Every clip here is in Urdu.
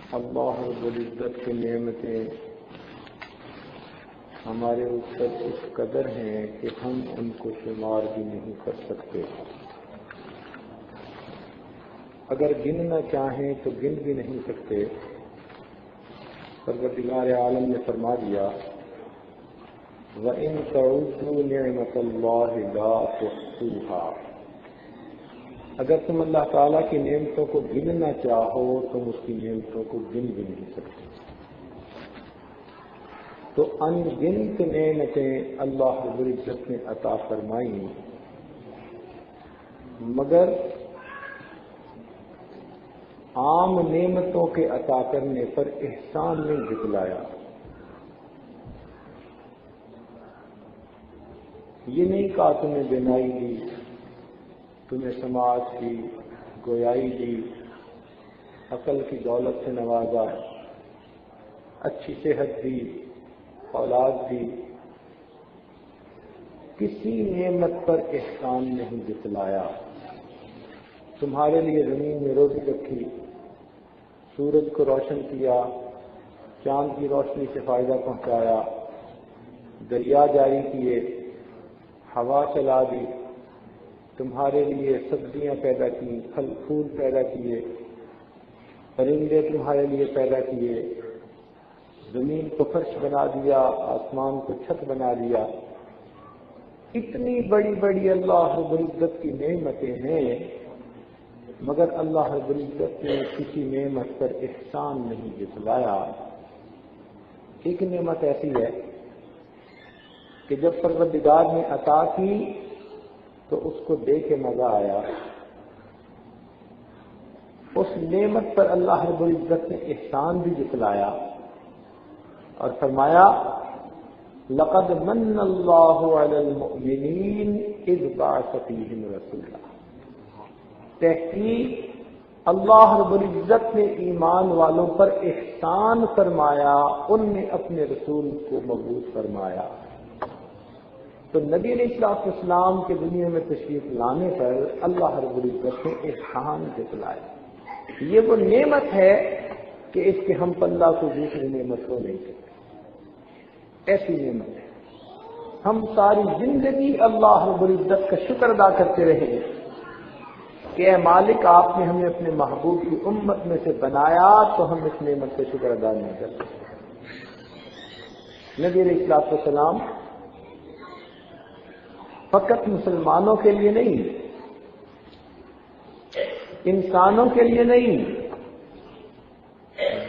اللہ رب العزت کی نعمتیں ہمارے اوپر اس قدر ہیں کہ ہم ان کو شمار بھی نہیں کر سکتے. اگر گننا چاہیں تو گن بھی نہیں سکتے. پروردگار عالم نے فرما دیا وَإِن تَعُدُّوا نِعْمَةَ اللَّهِ لَا تُحْصُوهَا. اگر تم اللہ تعالیٰ کی نعمتوں کو گننا چاہو تم اس کی نعمتوں کو گن بھی نہیں سکتے. تو ان گنت نعمتیں اللہ رب العزت نے عطا فرمائیں، مگر عام نعمتوں کے عطا کرنے پر احسان نہیں جتلایا. یہ نہیں کہا تمہیں بینائی دی، تمہیں سماعت کی، گویائی دی، عقل کی دولت سے نوازا، اچھی صحت دی، اولاد دی. کسی نعمت پر احسان نہیں جتلایا. تمہارے لیے زمین میں روزی رکھی، سورج کو روشن کیا، چاند کی روشنی سے فائدہ پہنچایا، دریا جاری کیے، ہوا چلا دی، تمہارے لیے سبزیاں پیدا کی، پھل پھول پیدا کیے، پرندے تمہارے لیے پیدا کیے، زمین کو فرش بنا دیا، آسمان کو چھت بنا دیا. اتنی بڑی بڑی اللہ رب العزت کی نعمتیں ہیں، مگر اللہ رب العزت نے کسی نعمت پر احسان نہیں جتلایا. ایک نعمت ایسی ہے کہ جب پروردگار نے عطا کی تو اس کو دے کے مزہ آیا. اس نعمت پر اللہ رب العزت نے احسان بھی جتلایا اور فرمایا لقد من اللہ علی المؤمنین اذ بعث فیہم رسولا. تحقیق اللہ رب العزت نے ایمان والوں پر احسان فرمایا، ان نے اپنے رسول کو مبعوث فرمایا. تو نبی علیہ السلام کے دنیا میں تشریف لانے پر اللہ رب العزت نے احسان جتلایا. یہ وہ نعمت ہے کہ اس کے ہم پلہ کو دوسری نعمت کو نہیں سکتے. ایسی نعمت ہے. ہم ساری زندگی اللہ رب العزت کا شکر ادا کرتے رہے کہ اے مالک آپ نے ہمیں اپنے محبوب کی امت میں سے بنایا، تو ہم اس نعمت کا شکر ادا نہیں کرتے. نبی علیہ السلام فقط مسلمانوں کے لیے نہیں، انسانوں کے لیے نہیں،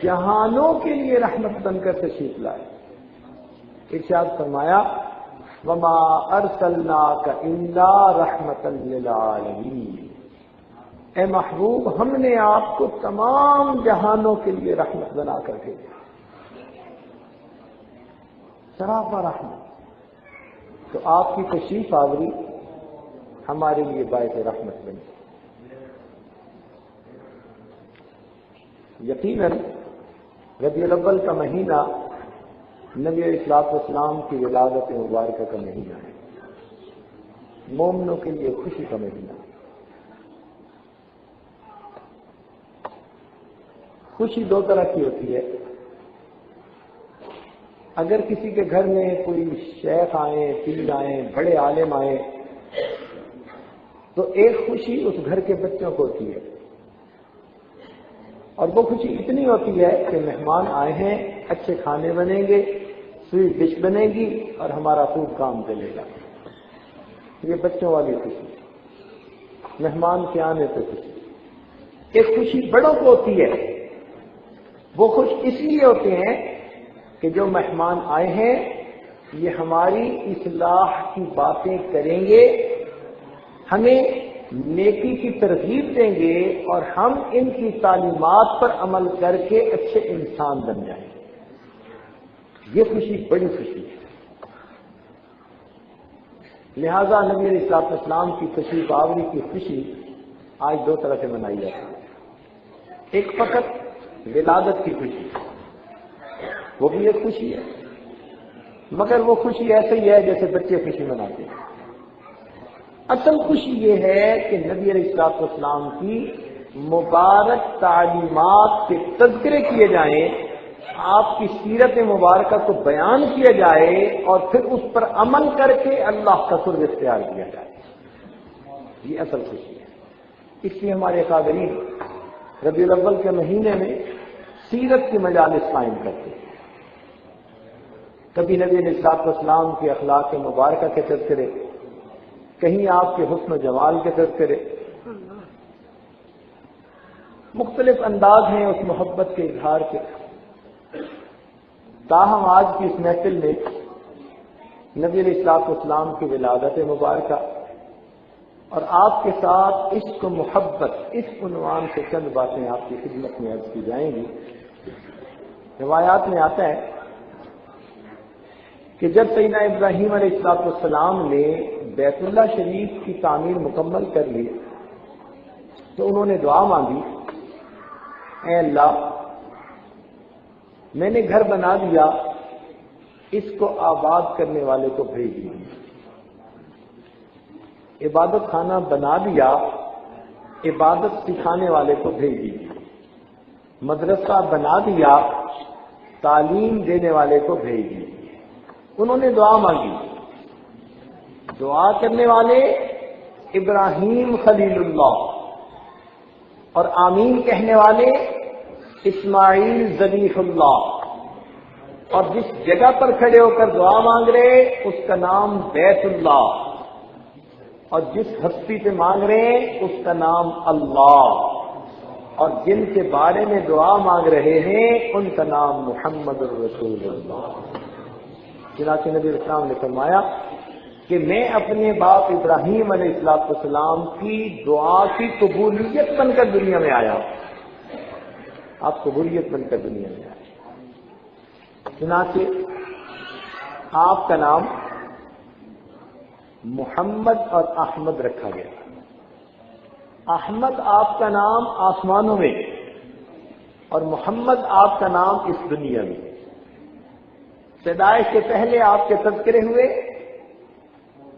جہانوں کے لیے رحمت بن کر تشریف لائے. ارشاد فرمایا وما ارسلناک الا رحمتا للعالمین. اے محبوب ہم نے آپ کو تمام جہانوں کے لیے رحمت بنا کر کے سراپا رحمت. تو آپ کی تشریف آوری ہمارے لیے باعث رحمت بنی. یقیناً ربیع الاول کا مہینہ نبی علیہ السلام کی ولادت مبارکہ کا مہینہ ہے. مومنوں کے لیے خوشی کا مہینہ. خوشی دو طرح کی ہوتی ہے. اگر کسی کے گھر میں کوئی شیخ آئیں، پیر آئیں، بڑے عالم آئیں، تو ایک خوشی اس گھر کے بچوں کو ہوتی ہے، اور وہ خوشی اتنی ہوتی ہے کہ مہمان آئے ہیں، اچھے کھانے بنیں گے، سویٹ ڈش بنے گی اور ہمارا خوب کام چلے گا. یہ بچوں والی خوشی، مہمان کے آنے پہ خوشی. ایک خوشی بڑوں کو ہوتی ہے. وہ خوش اس لیے ہوتے ہیں کہ جو مہمان آئے ہیں یہ ہماری اصلاح کی باتیں کریں گے، ہمیں نیکی کی ترغیب دیں گے اور ہم ان کی تعلیمات پر عمل کر کے اچھے انسان بن جائیں. یہ خوشی بڑی خوشی ہے. لہذا نبی علیہ السلام کی تشریف آوری کی خوشی آج دو طرح سے منائی جاتی ہے. ایک فقط ولادت کی خوشی، وہ بھی ایک خوشی ہے، مگر وہ خوشی ایسے ہی ہے جیسے بچے خوشی مناتے ہیں. اصل خوشی یہ ہے کہ نبی علیہ السلام کی مبارک تعلیمات کے تذکرے کیے جائیں، آپ کی سیرت مبارکہ کو بیان کیا جائے اور پھر اس پر عمل کر کے اللہ کا قرب اختیار کیا جائے، یہ اصل خوشی ہے۔ اس لیے ہمارے قادرین ربیع الاول کے مہینے میں سیرت کی مجالس قائم کرتے ہیں۔ کبھی نبی علیہ السلام کے اخلاق مبارکہ کے تذکرے، کہیں آپ کے حسن و جمال کے تذکرے، مختلف انداز ہیں اس محبت کے اظہار کے۔ تاہم آج کی اس محفل میں نبی علیہ السلام کی ولادت مبارکہ اور آپ کے ساتھ عشق و محبت، اس عنوان سے چند باتیں آپ کی خدمت میں عرض کی جائیں گی۔ روایات میں آتا ہے کہ جب سیدنا ابراہیم علیہ السلام نے بیت اللہ شریف کی تعمیر مکمل کر لی تو انہوں نے دعا مانگی، اے اللہ، میں نے گھر بنا دیا، اس کو آباد کرنے والے کو بھیج دیجیے۔ عبادت خانہ بنا دیا، عبادت سکھانے والے کو بھیج دیجیے۔ مدرسہ بنا دیا، تعلیم دینے والے کو بھیج دیجیے۔ انہوں نے دعا مانگی، دعا کرنے والے ابراہیم خلیل اللہ اور آمین کہنے والے اسماعیل ذبیح اللہ، اور جس جگہ پر کھڑے ہو کر دعا مانگ رہے اس کا نام بیت اللہ، اور جس ہستی سے مانگ رہے ہیں اس کا نام اللہ، اور جن کے بارے میں دعا مانگ رہے ہیں ان کا نام محمد الرسول اللہ۔ چنانچہ نبی اسلام نے فرمایا کہ میں اپنے باپ ابراہیم علیہ السلام کی دعا کی قبولیت بن کر دنیا میں آیا، آپ قبولیت بن کر دنیا میں آئے۔ چنانچہ آپ کا نام محمد اور احمد رکھا گیا۔ احمد آپ کا نام آسمانوں میں اور محمد آپ کا نام اس دنیا میں۔ پیدائش سے پہلے آپ کے تذکرے ہوئے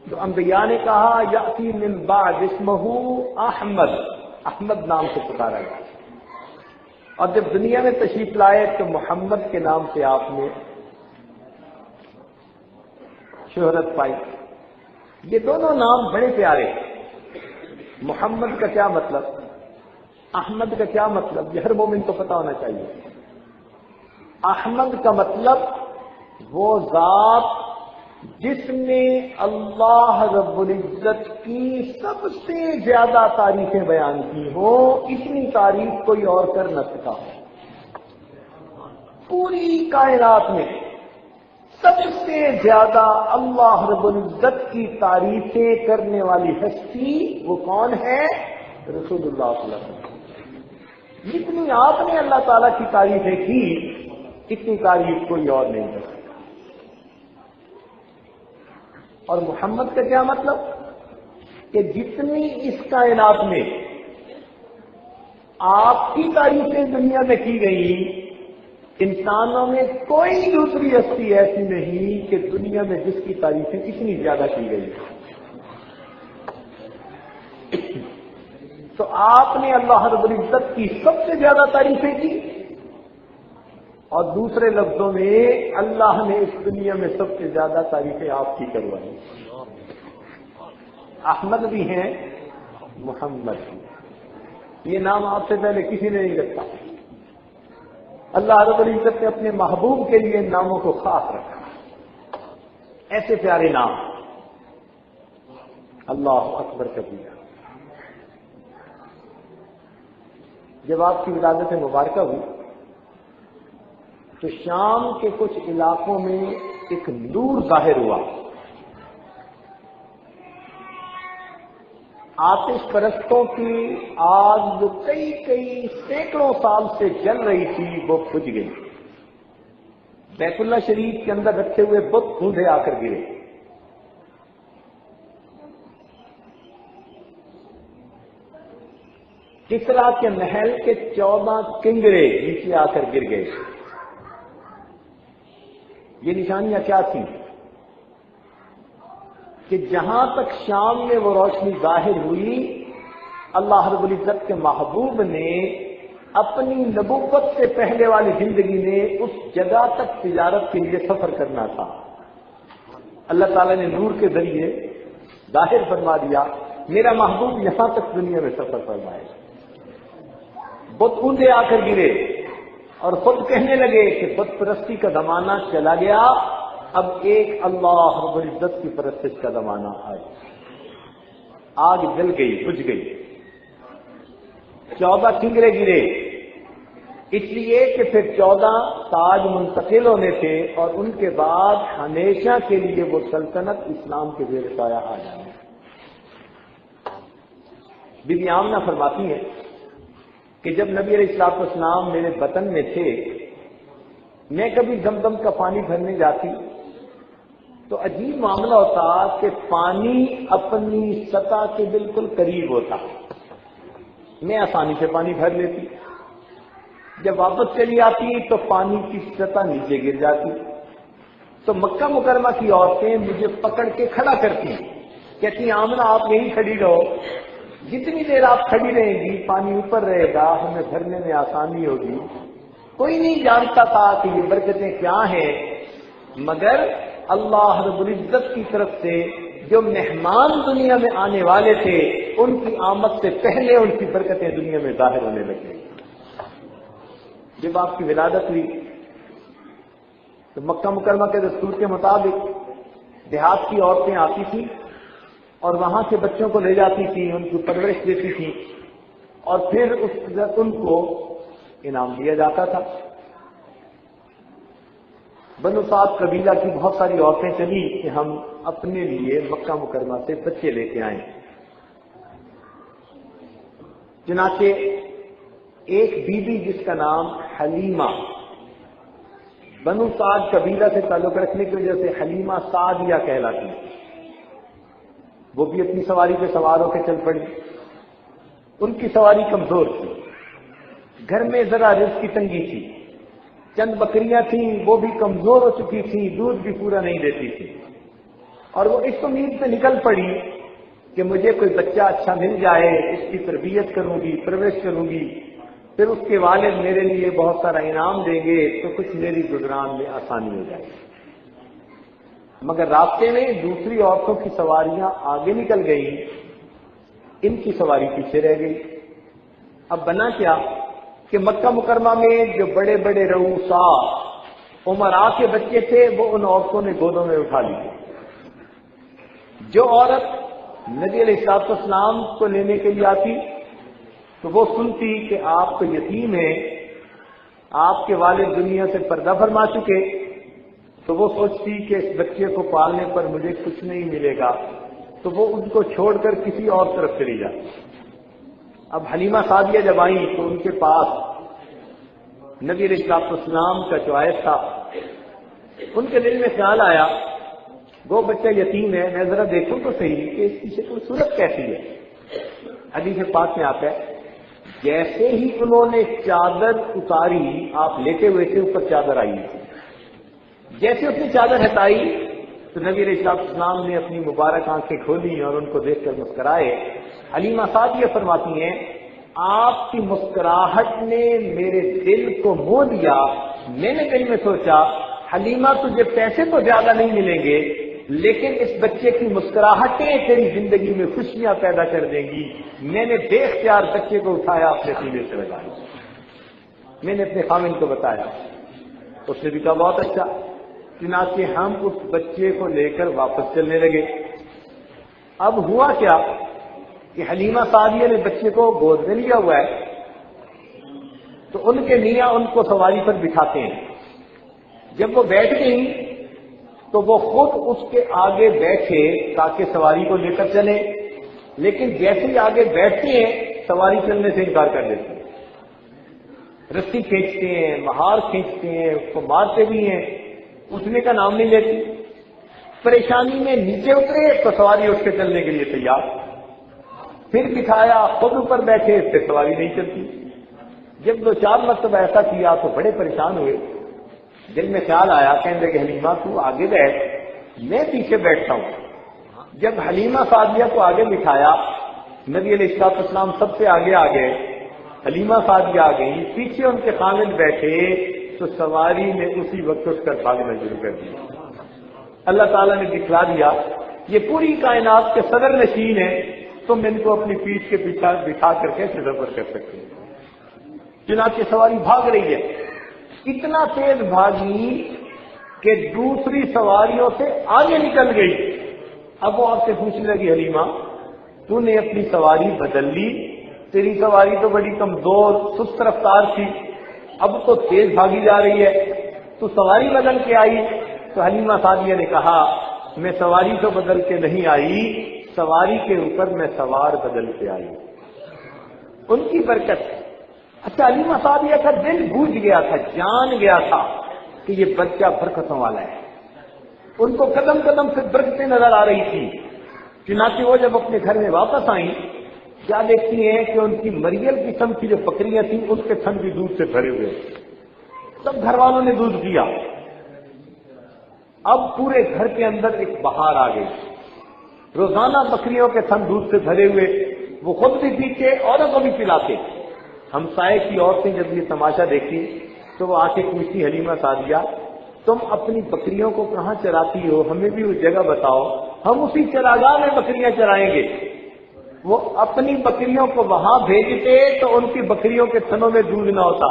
جو انبیاء نے کہا یأتی من بعد اسمہ احمد، احمد نام سے پکارا گیا، اور جب دنیا میں تشریف لائے تو محمد کے نام سے آپ نے شہرت پائی۔ یہ دونوں نام بڑے پیارے ہیں۔ محمد کا کیا مطلب، احمد کا کیا مطلب، یہ ہر مومن کو پتا ہونا چاہیے۔ احمد کا مطلب وہ ذات جس نے اللہ رب العزت کی سب سے زیادہ تعریفیں بیان کی ہوں، اتنی تعریف کوئی اور کر نہ سکا۔ پوری کائنات میں سب سے زیادہ اللہ رب العزت کی تعریفیں کرنے والی ہستی وہ کون ہے؟ رسول اللہ صلی اللہ علیہ وسلم۔ جتنی آپ نے اللہ تعالیٰ کی تعریفیں کی اتنی تعریف کوئی اور نہیں کر سکتا۔ اور محمد کا کیا مطلب کہ جتنی اس کائنات میں آپ کی تعریفیں دنیا میں کی گئی، انسانوں میں کوئی دوسری ہستی ایسی نہیں کہ دنیا میں جس کی تعریفیں اتنی زیادہ کی گئی۔ تو آپ نے اللہ رب العزت کی سب سے زیادہ تعریفیں کی، اور دوسرے لفظوں میں اللہ نے اس دنیا میں سب سے زیادہ تعریفیں آپ کی کروائی۔ احمد بھی ہیں، محمد بھی۔ یہ نام آپ سے پہلے کسی نے نہیں رکھا۔ اللہ رب العزت نے اپنے محبوب کے لیے ناموں کو خاص رکھا، ایسے پیارے نام، اللہ اکبر کبیرہ۔ جب آپ کی ولادت مبارکہ ہوئی تو شام کے کچھ علاقوں میں ایک نور ظاہر ہوا۔ آتش پرستوں کی آگ جو کئی سینکڑوں سال سے جل رہی تھی وہ بجھ گئی۔ بیت اللہ شریف کے اندر رکھے ہوئے بت کھودے آ کر گرے۔ کسرا کے محل کے 14 کنگرے نیچے آ کر گر گئے۔ یہ نشانیاں کیا تھیں کہ جہاں تک شام میں وہ روشنی ظاہر ہوئی اللہ رب العزت کے محبوب نے اپنی نبوت سے پہلے والی زندگی میں اس جگہ تک تجارت کے لیے سفر کرنا تھا. اللہ تعالیٰ نے نور کے ذریعے ظاہر فرما دیا میرا محبوب یہاں تک دنیا میں سفر فرمائے. بت اونچے آ کر گرے اور خود کہنے لگے کہ بت پرستی کا زمانہ چلا گیا، اب ایک اللہ رب العزت کی پرستش کا زمانہ آئے. آگ جل گئی، بجھ گئی. 14 کنگرے گرے، اس لیے کہ پھر 14 تاج منتقل ہونے تھے اور ان کے بعد ہمیشہ کے لیے وہ سلطنت اسلام کے زیر سایہ آ جائے. بی بی آمنہ فرماتی ہے کہ جب نبی علیہ الصلوۃ والسلام میرے وطن میں تھے، میں کبھی زمزم کا پانی بھرنے جاتی تو عجیب معاملہ ہوتا کہ پانی اپنی سطح کے بالکل قریب ہوتا، میں آسانی سے پانی بھر لیتی. جب واپس چلی آتی تو پانی کی سطح نیچے گر جاتی. تو مکہ مکرمہ کی عورتیں مجھے پکڑ کے کھڑا کرتی، کہتی آمنہ آپ یہیں کھڑی رہو، جتنی دیر آپ کھڑی رہیں گی پانی اوپر رہے گا، ہمیں بھرنے میں آسانی ہوگی. کوئی نہیں جانتا تھا کہ یہ برکتیں کیا ہیں، مگر اللہ رب العزت کی طرف سے جو مہمان دنیا میں آنے والے تھے ان کی آمد سے پہلے ان کی برکتیں دنیا میں ظاہر ہونے لگی. جب آپ کی ولادت ہوئی تو مکہ مکرمہ کے دستور کے مطابق دیہات کی عورتیں آتی تھیں اور وہاں سے بچوں کو لے جاتی تھیں، ان کی پرورش دیتی تھیں اور پھر ان کو انعام دیا جاتا تھا. بنو سعد قبیلہ کی بہت ساری عورتیں چلی کہ ہم اپنے لیے مکہ مکرمہ سے بچے لے کے آئیں. چنانچہ ایک بی بی جس کا نام حلیمہ، بنو سعد قبیلہ سے تعلق رکھنے کی وجہ سے حلیمہ سعدیہ کہلاتی، وہ بھی اپنی سواری پہ سوار ہو کے چل پڑی. ان کی سواری کمزور تھی، گھر میں ذرا رزق کی تنگی تھی، چند بکریاں تھیں وہ بھی کمزور ہو چکی تھی، دودھ بھی پورا نہیں دیتی تھی، اور وہ اس امید سے نکل پڑی کہ مجھے کوئی بچہ اچھا مل جائے، اس کی تربیت کروں گی، پرورش کروں گی، پھر اس کے والد میرے لیے بہت سارا انعام دیں گے تو کچھ میری گزران میں آسانی ہو جائے. مگر راستے میں دوسری عورتوں کی سواریاں آگے نکل گئیں، ان کی سواری پیچھے رہ گئی. اب بنا کیا کہ مکہ مکرمہ میں جو بڑے بڑے رؤسا عمراء کے بچے تھے وہ ان عورتوں نے گودوں میں اٹھا لیے. جو عورت نبی علیہ الصلوۃ والسلام کو لینے کے لیے آتی تو وہ سنتی کہ آپ تو یتیم ہیں، آپ کے والد دنیا سے پردہ فرما چکے، تو وہ سوچتی کہ اس بچے کو پالنے پر مجھے کچھ نہیں ملے گا، تو وہ ان کو چھوڑ کر کسی اور طرف چلی جاتی. اب حلیمہ سعدیہ جب آئیں تو ان کے پاس نبی علیہ الصلوۃ والسلام کا چوائس تھا. ان کے دل میں خیال آیا وہ بچہ یتیم ہے، میں ذرا دیکھوں تو صحیح کہ اس کی شکل صورت کیسی ہے. حدیث پاک میں آتا ہے جیسے ہی انہوں نے چادر اتاری، آپ لیٹے ہوئے تھے، اوپر چادر آئی، جیسے اس نے چادر ہٹائی تو نبی علیہ الصلوۃ والسلام نے اپنی مبارک آنکھیں کھولی اور ان کو دیکھ کر مسکرائے. حلیمہ سعدیہ فرماتی ہیں آپ کی مسکراہٹ نے میرے دل کو مو دیا. میں نے دل میں سوچا حلیمہ تجھے پیسے تو زیادہ نہیں ملیں گے لیکن اس بچے کی مسکراہٹیں تیری زندگی میں خوشیاں پیدا کر دیں گی. میں نے بے اختیار بچے کو اٹھایا، اپنے سینے سے لگایا، میں نے اپنے خامن کو بتایا، اس نے بھی کہا بہت اچھا. چنانچہ ہم اس بچے کو لے کر واپس چلنے لگے. اب ہوا کیا کہ حلیمہ سعدیہ نے بچے کو گود میں لیا ہوا ہے تو ان کے میاں ان کو سواری پر بٹھاتے ہیں. جب وہ بیٹھ گئی تو وہ خود اس کے آگے بیٹھے تاکہ سواری کو لے کر چلیں، لیکن جیسے ہی آگے بیٹھتے ہیں سواری چلنے سے انکار کر دیتے ہیں. رسی کھینچتے ہیں، مہار کھینچتے ہیں، اس کو مارتے بھی ہیں، اٹھنے کا نام نہیں لیتی. پریشانی میں نیچے اترے تو سواری اٹھ کے چلنے کے لیے تیار، پھر بٹھایا، خود اوپر بیٹھے، پھر سواری نہیں چلتی. جب 2-4 مرتبہ ایسا کیا تو بڑے پریشان ہوئے. دل میں خیال آیا، کہنے لگے حلیمہ تو آگے بیٹھ، میں پیچھے بیٹھتا ہوں. جب حلیمہ سعدیہ کو آگے بٹھایا نبی علیہ السلام سب سے آگے آ گئے، حلیمہ سعدیہ آ گئی، پیچھے ان کے خامد بیٹھے تو سواری نے اسی وقت اٹھ کر بھاگنا شروع کر دیا۔ اللہ تعالیٰ نے دکھلا دیا یہ پوری کائنات کے صدر نشین ہیں، تم ان کو اپنی پیٹھ کے پیچھے بٹھا کر کیسے سفر کر سکتے ہو؟ چنانچہ سواری بھاگ رہی ہے، اتنا تیز بھاگی کہ دوسری سواریوں سے آگے نکل گئی۔ اب وہ آپ سے پوچھنے لگی، حلیمہ تو نے اپنی سواری بدل لی، تیری سواری تو بڑی کمزور سست رفتار تھی، اب تو تیز بھاگی جا رہی ہے، تو سواری بدل کے آئی؟ تو حلیمہ سعدیہ نے کہا میں سواری تو بدل کے نہیں آئی، سواری کے اوپر میں سوار بدل کے آئی، ان کی برکت۔ اچھا، حلیمہ سعدیہ کا دل بوجھ گیا تھا، جان گیا تھا کہ یہ بچہ برکتوں والا ہے، ان کو قدم قدم سے برکتیں نظر آ رہی تھی۔ چنانچہ وہ جب اپنے گھر میں واپس آئیں، کیا دیکھتی ہیں کہ ان کی مریل قسم کی جو بکریاں تھیں ان کے تھن بھی دودھ سے بھرے ہوئے، سب گھر والوں نے دودھ پیا۔ اب پورے گھر کے اندر ایک بہار آ گئی، روزانہ بکریوں کے تھن دودھ سے بھرے ہوئے، وہ خود بھی پیتے اوروں کو بھی پلاتے۔ ہمسائے کی عورتیں جب یہ تماشا دیکھی تو وہ آ کے پوچھتی، حلیمہ سعدیہ تم اپنی بکریوں کو کہاں چراتی ہو، ہمیں بھی وہ جگہ بتاؤ، ہم اسی چراگاہ میں بکریاں چرائیں گے۔ وہ اپنی بکریوں کو وہاں بھیجتے تو ان کی بکریوں کے تھنوں میں دودھ نہ ہوتا،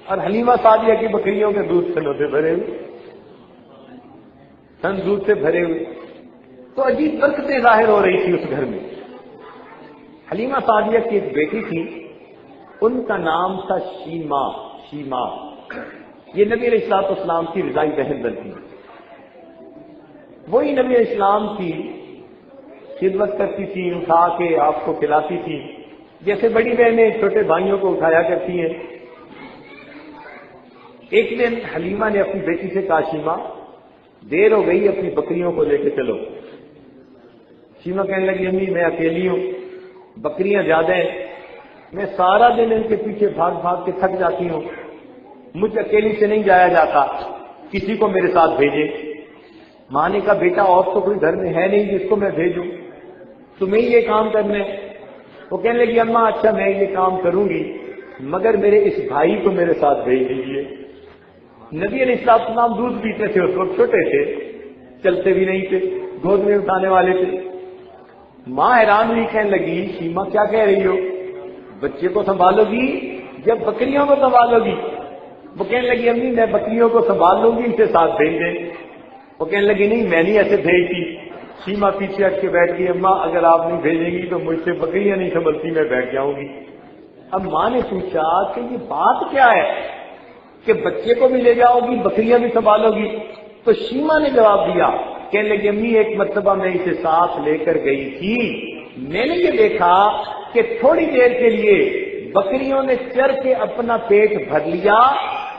اور حلیمہ سعدیہ کی بکریوں کے دودھ تھنوں سے بھرے ہوئے، تھن دودھ سے بھرے ہوئے، تو عجیب برکتیں ظاہر ہو رہی تھی اس گھر میں۔ حلیمہ سعدیہ کی ایک بیٹی تھی، ان کا نام تھا شیما۔ یہ نبی علیہ السلام کی رضائی بہن بنتی، وہی نبی علیہ السلام کی خدمت کرتی تھی، اٹھا کے آپ کو کھلاتی تھی، جیسے بڑی بہنیں چھوٹے بھائیوں کو اٹھایا کرتی ہیں۔ ایک دن حلیمہ نے اپنی بیٹی سے کہا، شیما دیر ہو گئی، اپنی بکریوں کو لے کے چلو۔ شیما کہنے لگی، امی میں اکیلی ہوں، بکریاں زیادہ ہیں، میں سارا دن ان کے پیچھے بھاگ بھاگ کے تھک جاتی ہوں، مجھ اکیلی سے نہیں جایا جاتا، کسی کو میرے ساتھ بھیجے۔ ماں نے کہا، بیٹا اور تو کوئی گھر میں ہے نہیں جس کو میں بھیجوں، تمہیں یہ کام کرنا ہے۔ وہ کہنے لگی، اماں اچھا میں یہ کام کروں گی، مگر میرے اس بھائی کو میرے ساتھ بھیج دیجیے۔ نبی علیہ السلام دودھ پیتے تھے، اس وقت چھوٹے تھے، چلتے بھی نہیں تھے، گود میں اٹھانے والے تھے۔ ماں حیران ہوئی، کہنے لگی، شیما کیا کہہ رہی ہو، بچے کو سنبھالو گی جب بکریوں کو سنبھالو گی؟ وہ کہنے لگی، امی میں بکریوں کو سنبھال لوں گی، اسے ساتھ بھیج دیں۔ وہ کہنے لگی، نہیں میں نہیں ایسے بھیجتی۔ شیما پیچھے ہٹ کے بیٹھ گئی، اماں اگر آپ نہیں بھیجیں گی تو مجھ سے بکریاں نہیں سنبھلتی، میں بیٹھ جاؤں گی۔ اب ماں نے پوچھا کہ یہ بات کیا ہے کہ بچے کو بھی لے جاؤ گی بکریاں بھی سنبھالو گی؟ تو شیما نے جواب دیا، کہنے لگی، امی ایک مرتبہ میں اسے ساتھ لے کر گئی تھی، میں نے یہ دیکھا کہ تھوڑی دیر کے لیے بکریوں نے چر کے اپنا پیٹ بھر لیا،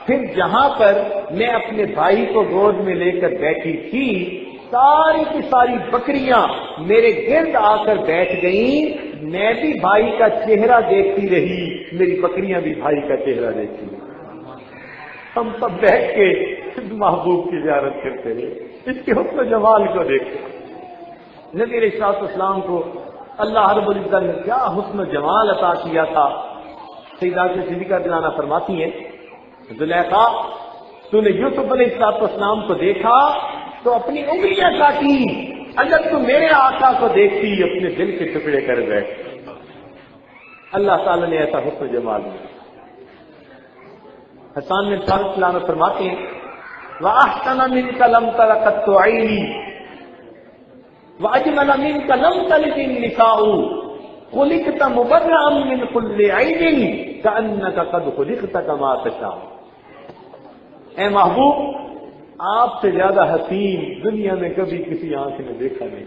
پھر جہاں پر میں اپنے بھائی کو گود میں لے کر بیٹھی تھی، ساری کی ساری بکریاں میرے گرد آ کر بیٹھ گئیں، میں بھی بھائی کا چہرہ دیکھتی رہی، میری بکریاں بھی بھائی کا چہرہ دیکھتی رہی۔ ہم سب بیٹھ کے محبوب کی زیارت کرتے رہے، اس کے حسن و جمال کو دیکھتے۔ نبی علیہ السلام کو اللہ رب العزت نے کیا حسن و جمال عطا کیا تھا۔ سیدہ صدیقہ دلانہ فرماتی ہیں، زلیخا تو نے یوسف علیہ السلام کو دیکھا تو اپنی انگلیاں کاٹی، اگر تو میرے آقا کو دیکھتی اپنے دل کے ٹکڑے کر بیٹھ۔ اللہ تعالیٰ نے ایسا حسن و جمال دیا۔ حسان بن ثابت دلانہ فرماتے ہیں، وَأَحْسَنَ مِنْكَ لَمْ تَرَ قَطُّ عَيْنِي وَأَجْمَلَ مِنْكَ لَمْ تَلِدِ النِّسَاءُ خُلِقْتَ مُبَرَّأً مِنْ كُلِّ عَيْبٍ كَأَنَّكَ قَدْ خُلِقْتَ كَمَا تَشَاءُ۔ اے محبوب، آپ سے زیادہ حسین دنیا میں کبھی کسی آنکھ نے دیکھا نہیں،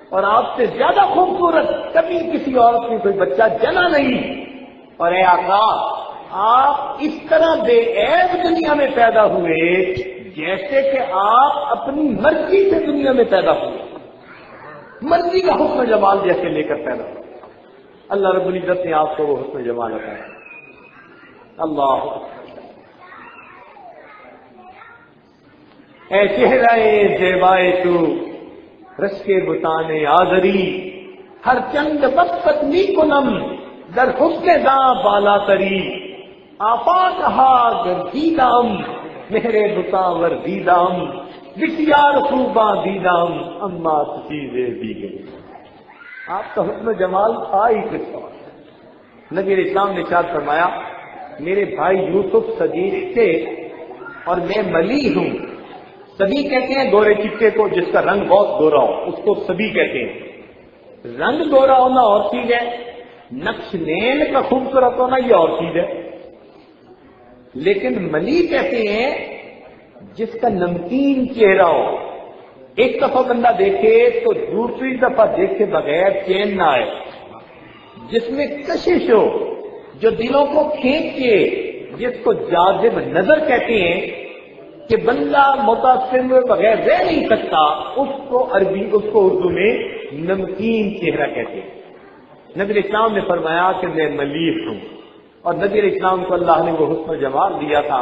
اور آپ سے زیادہ خوبصورت کبھی کسی عورت نے کوئی بچہ جنا نہیں، اور اے آقا آپ اس طرح بے عیب دنیا میں پیدا ہوئے جیسے کہ آپ اپنی مرضی سے دنیا میں پیدا ہوئے، مرضی کا حسن و جمال جیسے لے کر پیدا ہوئے۔ اللہ رب العزت نے آپ کو وہ حسن و جمال عطا کیا۔ اللہ اے چہرہ زیبائے تو رشک بتانے آزری، ہر چند وقت نی کنم در حسن داں بالا تری آفات رہا گردیدام میرے بتاور دیدام بٹیار خوباں دیدام اما چیزیں دی گئی. آپ کا حسن و جمال تھا ہی کس طرح. نبی علیہ السلام نے ارشاد فرمایا میرے بھائی یوسف صدیق تھے اور میں ملی ہوں. سبی کہتے ہیں گورے چٹے کو جس کا رنگ بہت گورا ہو اس کو سبی کہتے ہیں. رنگ گورا ہونا اور چیز ہے، نقش نین کا خوبصورت ہونا یہ اور چیز ہے. لیکن ملی کہتے ہیں جس کا نمکین چہرہ ہو، ایک دفعہ بندہ دیکھے تو دوسری دفعہ دیکھے بغیر چین نہ آئے، جس میں کشش ہو، جو دلوں کو کھینچے، جس کو جاذب نظر کہتے ہیں کہ بندہ متاثر ہوئے بغیر رہ نہیں سکتا، اس کو اردو میں نمکین چہرہ کہتے ہیں. نبی علیہ السلام نے فرمایا کہ میں ملیح ہوں، اور نبی علیہ السلام کو اللہ نے وہ حسن و جمال دیا تھا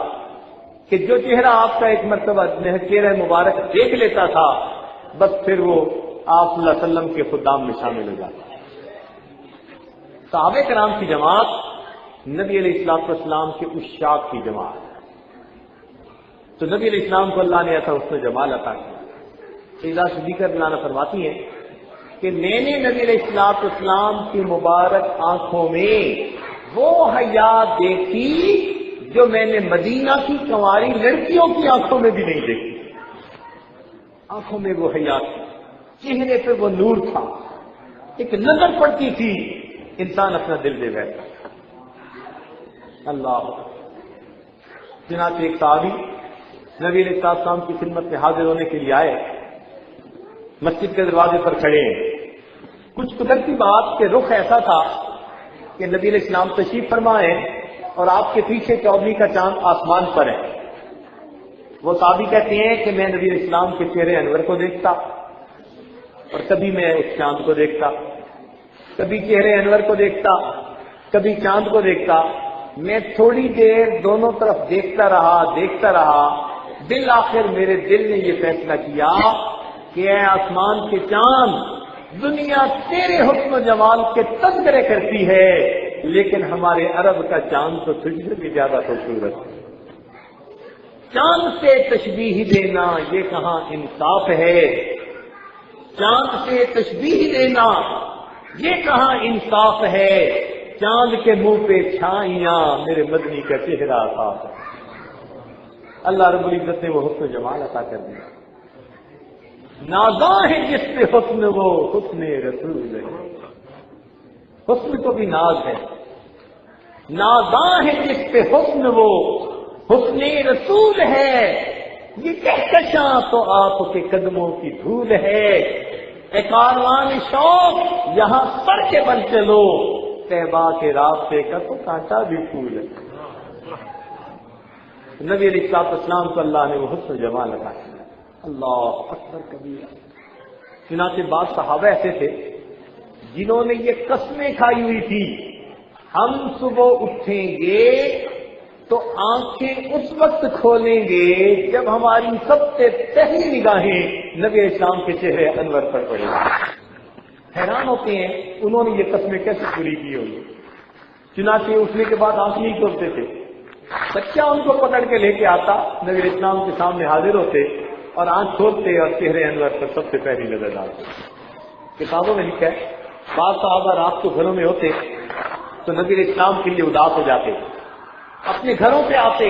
کہ جو چہرہ آپ کا ایک مرتبہ چہرہ مبارک دیکھ لیتا تھا بس پھر وہ آپ صلی اللہ علیہ وسلم کے خدام میں شامل ہو جاتا. صحابہ کرام کی جماعت نبی علیہ السلام کے عشاق کی جماعت. تو نبی علیہ السلام کو اللہ نے ایسا حسن و جمال عطا کیا. سیدہ صدیقہ رضی اللہ عنہا فرماتی ہیں کہ میں نے نبی علیہ السلام کی مبارک آنکھوں میں وہ حیا دیکھی جو میں نے مدینہ کی کنواری لڑکیوں کی آنکھوں میں بھی نہیں دیکھی. آنکھوں میں وہ حیا تھی، چہرے پہ وہ نور تھا، ایک نظر پڑتی تھی انسان اپنا دل دے بیٹھا. اللہ. چنانچہ ایک صحابی نبی علیہ السلام کی خدمت میں حاضر ہونے کے لیے آئے، مسجد کے دروازے پر کھڑے ہیں. کچھ قدرتی بات کہ رخ ایسا تھا کہ نبی علیہ السلام تشریف فرمائے اور آپ کے پیچھے 14 کا چاند آسمان پر ہے. وہ صحابی کہتے ہیں کہ میں نبی علیہ السلام کے چہرے انور کو دیکھتا اور کبھی میں اس چاند کو دیکھتا، کبھی چہرے انور کو دیکھتا، کبھی چاند کو دیکھتا. میں تھوڑی دیر دونوں طرف دیکھتا رہا. بالآخر میرے دل نے یہ فیصلہ کیا کہ اے آسمان کے چاند، دنیا تیرے حسن و جمال کے تذکرے کرتی ہے لیکن ہمارے عرب کا چاند تو تجھ سے بھی زیادہ خوبصورت ہے. چاند سے تشبیہ دینا یہ کہاں انصاف ہے؟ چاند سے تشبیہ دینا یہ کہاں انصاف ہے؟ چاند کے منہ پہ چھائیاں میرے مدنی کا چہرہ صاف ہے. اللہ رب العزت نے وہ حسن و جمال عطا کر دیا. نازاں ہے جس پہ حسن وہ حسن رسول ہے. حسن کو بھی ناز ہے. نازاں ہے جس پہ حسن وہ حسن رسول ہے. یہ کہکشاں تو آپ کے قدموں کی دھول ہے. اے کاروان شوق یہاں سر کے بل چلو، طیبہ کے راستے کا تو کانٹا بھی پھول ہے. نبی علیہ السلام کو اللہ نے وہ حسن و جمال عطا کیا. اللہ اکبر کبیرہ. چنانچہ بعض صحابہ ایسے تھے جنہوں نے یہ قسمیں کھائی ہوئی تھی ہم صبح اٹھیں گے تو آنکھیں اس وقت کھولیں گے جب ہماری سب سے پہلی نگاہیں نبی اسلام کے چہرے انور پر پڑیں گی. حیران ہوتے ہیں انہوں نے یہ قسمیں کیسے پوری کی ہوگی. چنانچہ اٹھنے کے بعد آنکھ نہیں کھولتے تھے. بچہ ان کو پکڑ کے لے کے آتا، نبی اسلام کے سامنے حاضر ہوتے اور آنکھ کھولتے اور چہرے انور پر سب سے پہلی نظر ڈالتے. کتابوں میں لکھا ہے بعض صحابہ رات کو گھروں میں ہوتے تو نبی علیہ السلام کے لیے اداس ہو جاتے، اپنے گھروں پہ آتے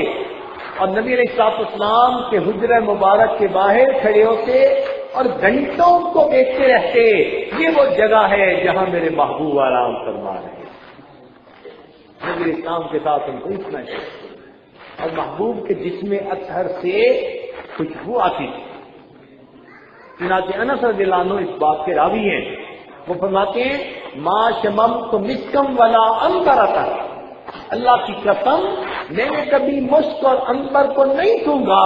اور نبی علیہ السلام کے حجرہ مبارک کے باہر کھڑے ہوتے اور گھنٹوں کو دیکھتے رہتے. یہ وہ جگہ ہے جہاں میرے محبوب آرام فرما رہے ہیں. نبی علیہ السلام کے ساتھ ہم کو اتنا ہے اور محبوب کے جسم اطہر سے خوشبو آتی تھی. چنانچہ انس رضی اللہ عنہ اس بات کے راوی ہیں. وہ فرماتے ہیں ما شممت مسکم ولا عنبر. اللہ کی قسم میں نے کبھی مشک اور عنبر کو نہیں چھوگا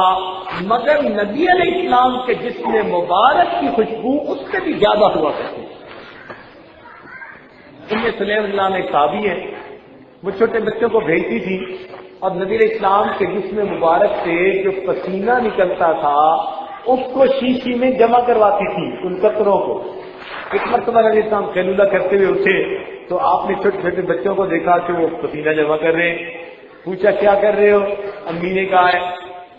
مگر نبی علیہ السلام کے جسم مبارک کی خوشبو اس سے بھی زیادہ ہوا کرتی. ان میں سلیم اللہ نے ایک صحابی ہے، وہ چھوٹے بچوں کو بھیجتی تھی اور نبی علیہ السلام کے جسم مبارک سے جو پسینہ نکلتا تھا اس کو شیشی میں جمع کرواتی تھی، ان قطروں کو. ایک مرتبہ نبی اسلام قیلولہ کرتے ہوئے اٹھے تو آپ نے چھوٹے چھوٹے بچوں کو دیکھا کہ وہ پسینہ جمع کر رہے ہیں. پوچھا کیا کر رہے ہو؟ امی نے کہا ہے.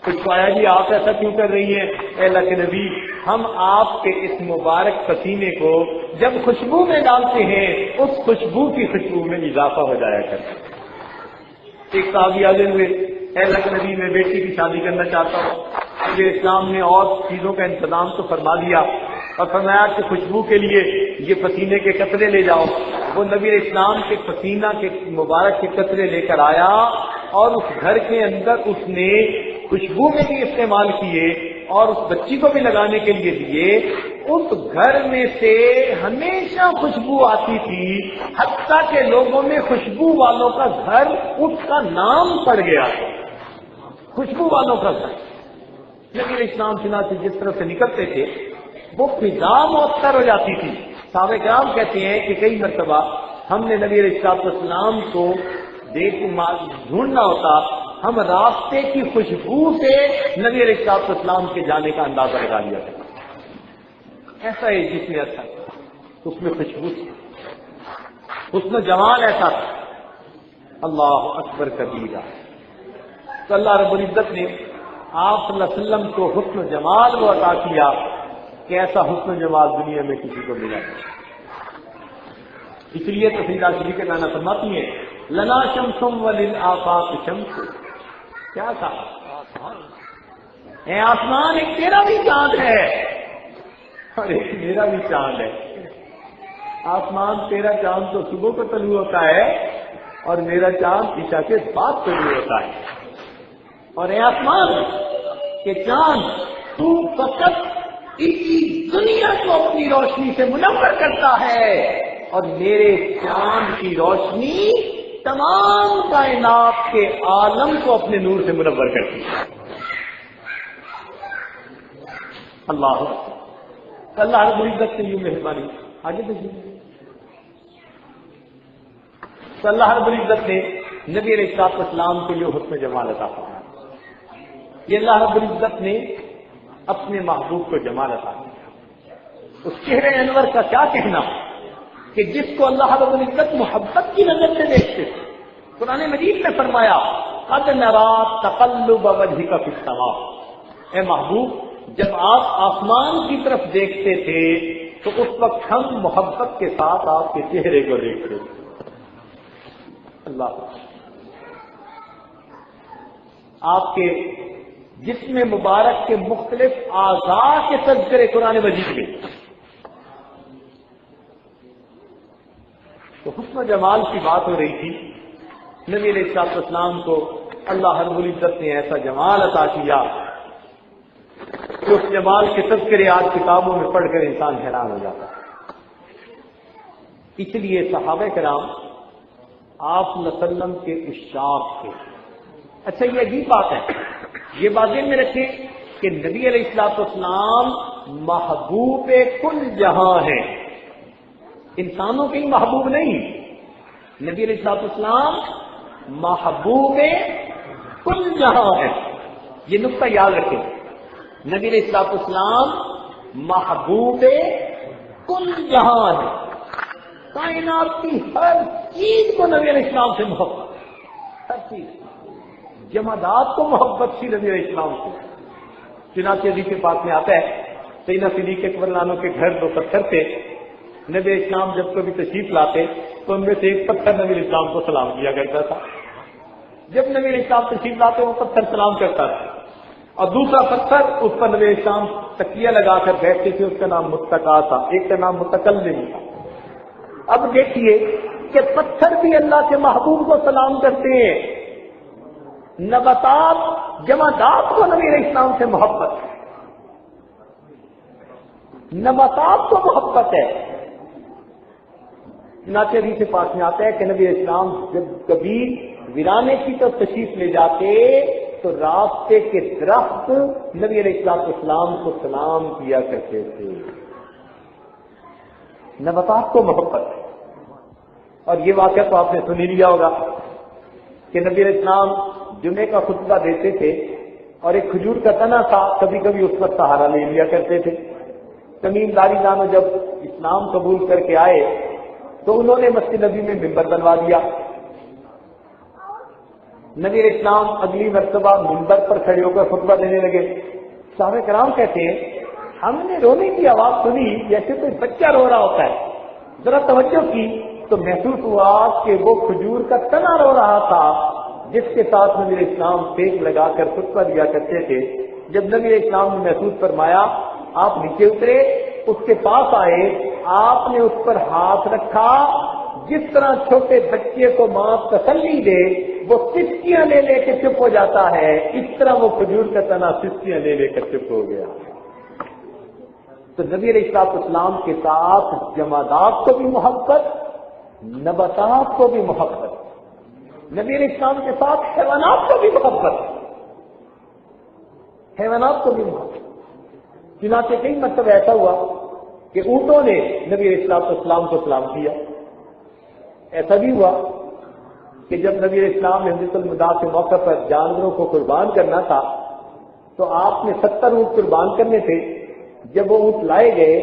کچھ آیا جی آپ ایسا کیوں کر رہی ہیں؟ اے اللہ کے نبی ہم آپ کے اس مبارک پسینے کو جب خوشبو میں ڈالتے ہیں اس خوشبو کی خوشبو میں اضافہ ہو جایا کرتا ہے. ایک صحابی آگے ہوئے, اے اللہ کے نبی میں بیٹی کی شادی کرنا چاہتا ہوں. مجھے اسلام نے اور چیزوں کا انتظام تو فرما دیا اور فرمایا کہ خوشبو کے لیے یہ پسینے کے قطرے لے جاؤ. وہ نبی اسلام کے پسینہ کے مبارک کے قطرے لے کر آیا اور اس گھر کے اندر اس نے خوشبو میں بھی استعمال کیے اور اس بچی کو بھی لگانے کے لیے دیے. اس گھر میں سے ہمیشہ خوشبو آتی تھی, حتیٰ کہ لوگوں میں خوشبو والوں کا گھر اس کا نام پڑ گیا. خوشبو والوں کا گھر. نبی اسلام سے جس طرح سے نکلتے تھے وہ فضا مؤثر ہو جاتی تھی. صحابہ کرام کہتے ہیں کہ کئی مرتبہ ہم نے نبی علیہ السلام کو ڈھونڈنا ہوتا, ہم راستے کی خوشبو سے نبی علیہ السلام کے جانے کا اندازہ لگا لیا تھا. ایسا ہے جس میں اچھا اس میں خوشبو تھی, حسن و جمال ایسا تھا. اللہ اکبر کبیرہ. تو اللہ رب العزت نے آپ صلی اللہ علیہ وسلم کو حسن و جمال کو عطا کیا کہ ایسا حسن و جمال دنیا میں کسی کو ملا نہیں. اس لیے تفسیر شریف کے نانا فرماتی ہیں لنا شمسم وللآفاق شمس. کیا کہا؟ اے آسمان ایک تیرا بھی چاند ہے اور ایک میرا بھی چاند ہے. آسمان تیرا چاند تو صبح کو طلوع ہوتا ہے اور میرا چاند عشاء کے بعد طلوع ہوتا ہے. اور اے آسمان کہ چاند تو فقط اسی دنیا کو اپنی روشنی سے منور کرتا ہے اور میرے چاند کی روشنی تمام کائنات کے عالم کو اپنے نور سے منور کرتی ہے. اللہ اللہ رب العزت سے یوں مہربانی. آگے دیکھیے تو اللہ رب العزت نے نبی علیہ السلام کے لیے حسن جمال عطا فرمایا. یہ اللہ رب العزت نے اپنے محبوب کو جمال عطا کیا. اس چہرے انور کا کیا کہنا کہ جس کو اللہ رب العزت محبت کی نظر سے دیکھتے تھے. قرآن مجید میں فرمایا قد نرا تقلب وجهك في السماء. اے محبوب جب آپ آسمان کی طرف دیکھتے تھے تو اس وقت ہم محبت کے ساتھ آپ کے چہرے کو دیکھتے تھے. اللہ آپ کے جسم مبارک کے مختلف اعضاء کے تذکرے قرآن مجید میں. تو حسن و جمال کی بات ہو رہی تھی. نبی علیہ السلام کو اللہ رب العزت نے ایسا جمال عطا کیا کہ اس جمال کے تذکرے آج کتابوں میں پڑھ کر انسان حیران ہو جاتا ہے. اس لیے صحابہ کرام آپ صلی اللہ علیہ وسلم کے عشاق تھے. اچھا یہ عجیب بات ہے, یہ بات ذہن میں رکھیں کہ نبی علیہ السلام محبوب کل جہاں ہیں, انسانوں کے ہی محبوب نہیں. نبی علیہ السلام محبوب کل جہاں ہے. یہ نقطہ یاد رکھیں. نبی علیہ السلام محبوب کل جہاں ہے. کائنات کی ہر چیز کو نبی علیہ السلام سے محبت, ہر چیز. جمادات کو محبت تھی نبی علیہ السلام سے. چنانچہ حدیث کے پاس میں آتا ہے سیدنا صدیق اکبر لانو کے گھر دو پتھر تھے. نبی اسلام جب کبھی تشریف لاتے تو ان میں سے ایک پتھر نبی اسلام کو سلام کیا کرتا تھا. جب نبی اسلام تشریف لاتے وہ پتھر سلام کرتا تھا اور دوسرا پتھر اس پر نبی اسلام تکیہ لگا کر بیٹھتے تھے. اس کا نام متقا تھا, ایک کا نام متکلم تھا. اب دیکھیے کہ پتھر بھی اللہ کے محبوب کو سلام کرتے ہیں. نباتات جمادات کو نبی علیہ السلام سے محبت ہے, نباتات کو محبت ہے. چنانچہ حدیث سے پاس میں آتا ہے کہ نبی اسلام جب کبھی ویرانے کی طرف تشریف لے جاتے تو راستے کے درخت نبی علیہ السلام کو سلام کیا کرتے تھے. نباتات کو محبت ہے. اور یہ واقعہ تو آپ نے سن ہی لیا ہوگا کہ نبی علیہ السلام جمعے کا خطبہ دیتے تھے اور ایک کھجور کا تنا تھا, کبھی کبھی اس پر سہارا لے لیا کرتے تھے. تمیم داری جانو جب اسلام قبول کر کے آئے تو انہوں نے مسجد نبی میں ممبر بنوا دیا. نبی علیہ السلام اگلی مرتبہ ممبر پر کھڑے ہو کر خطبہ دینے لگے. صحابہ کرام کہتے ہیں ہم نے رونے کی آواز سنی جیسے کوئی بچہ رو رہا ہوتا ہے. ذرا توجہ کی تو محسوس ہوا کہ وہ کھجور کا تنا رو رہا تھا جس کے ساتھ نبی علیہ السلام ٹیک لگا کر خطبہ دیا کرتے تھے. جب نبی علیہ السلام نے محسوس فرمایا آپ نیچے اترے, اس کے پاس آئے, آپ نے اس پر ہاتھ رکھا. جس طرح چھوٹے بچے کو ماں تسلی دے وہ سسکیاں لے لے کے چپ ہو جاتا ہے, اس طرح وہ کھجور کا تنا سسکیاں لے لے کر چپ ہو گیا. تو نبی علیہ السلام کے ساتھ جمادات کو بھی محبت, نباتات کو بھی محبت, نبی علیہ السلام کے ساتھ حیوانات کو بھی محبت, حیوانات کو بھی محبت. چنانچہ کئی مرتبہ ایسا ہوا کہ اونٹوں نے نبی علیہ السلام کو سلام کیا. ایسا بھی ہوا کہ جب نبی علیہ السلام نے حجۃ الوداع کے موقع پر جانوروں کو قربان کرنا تھا تو آپ نے 70 اونٹ قربان کرنے تھے. جب وہ اونٹ لائے گئے,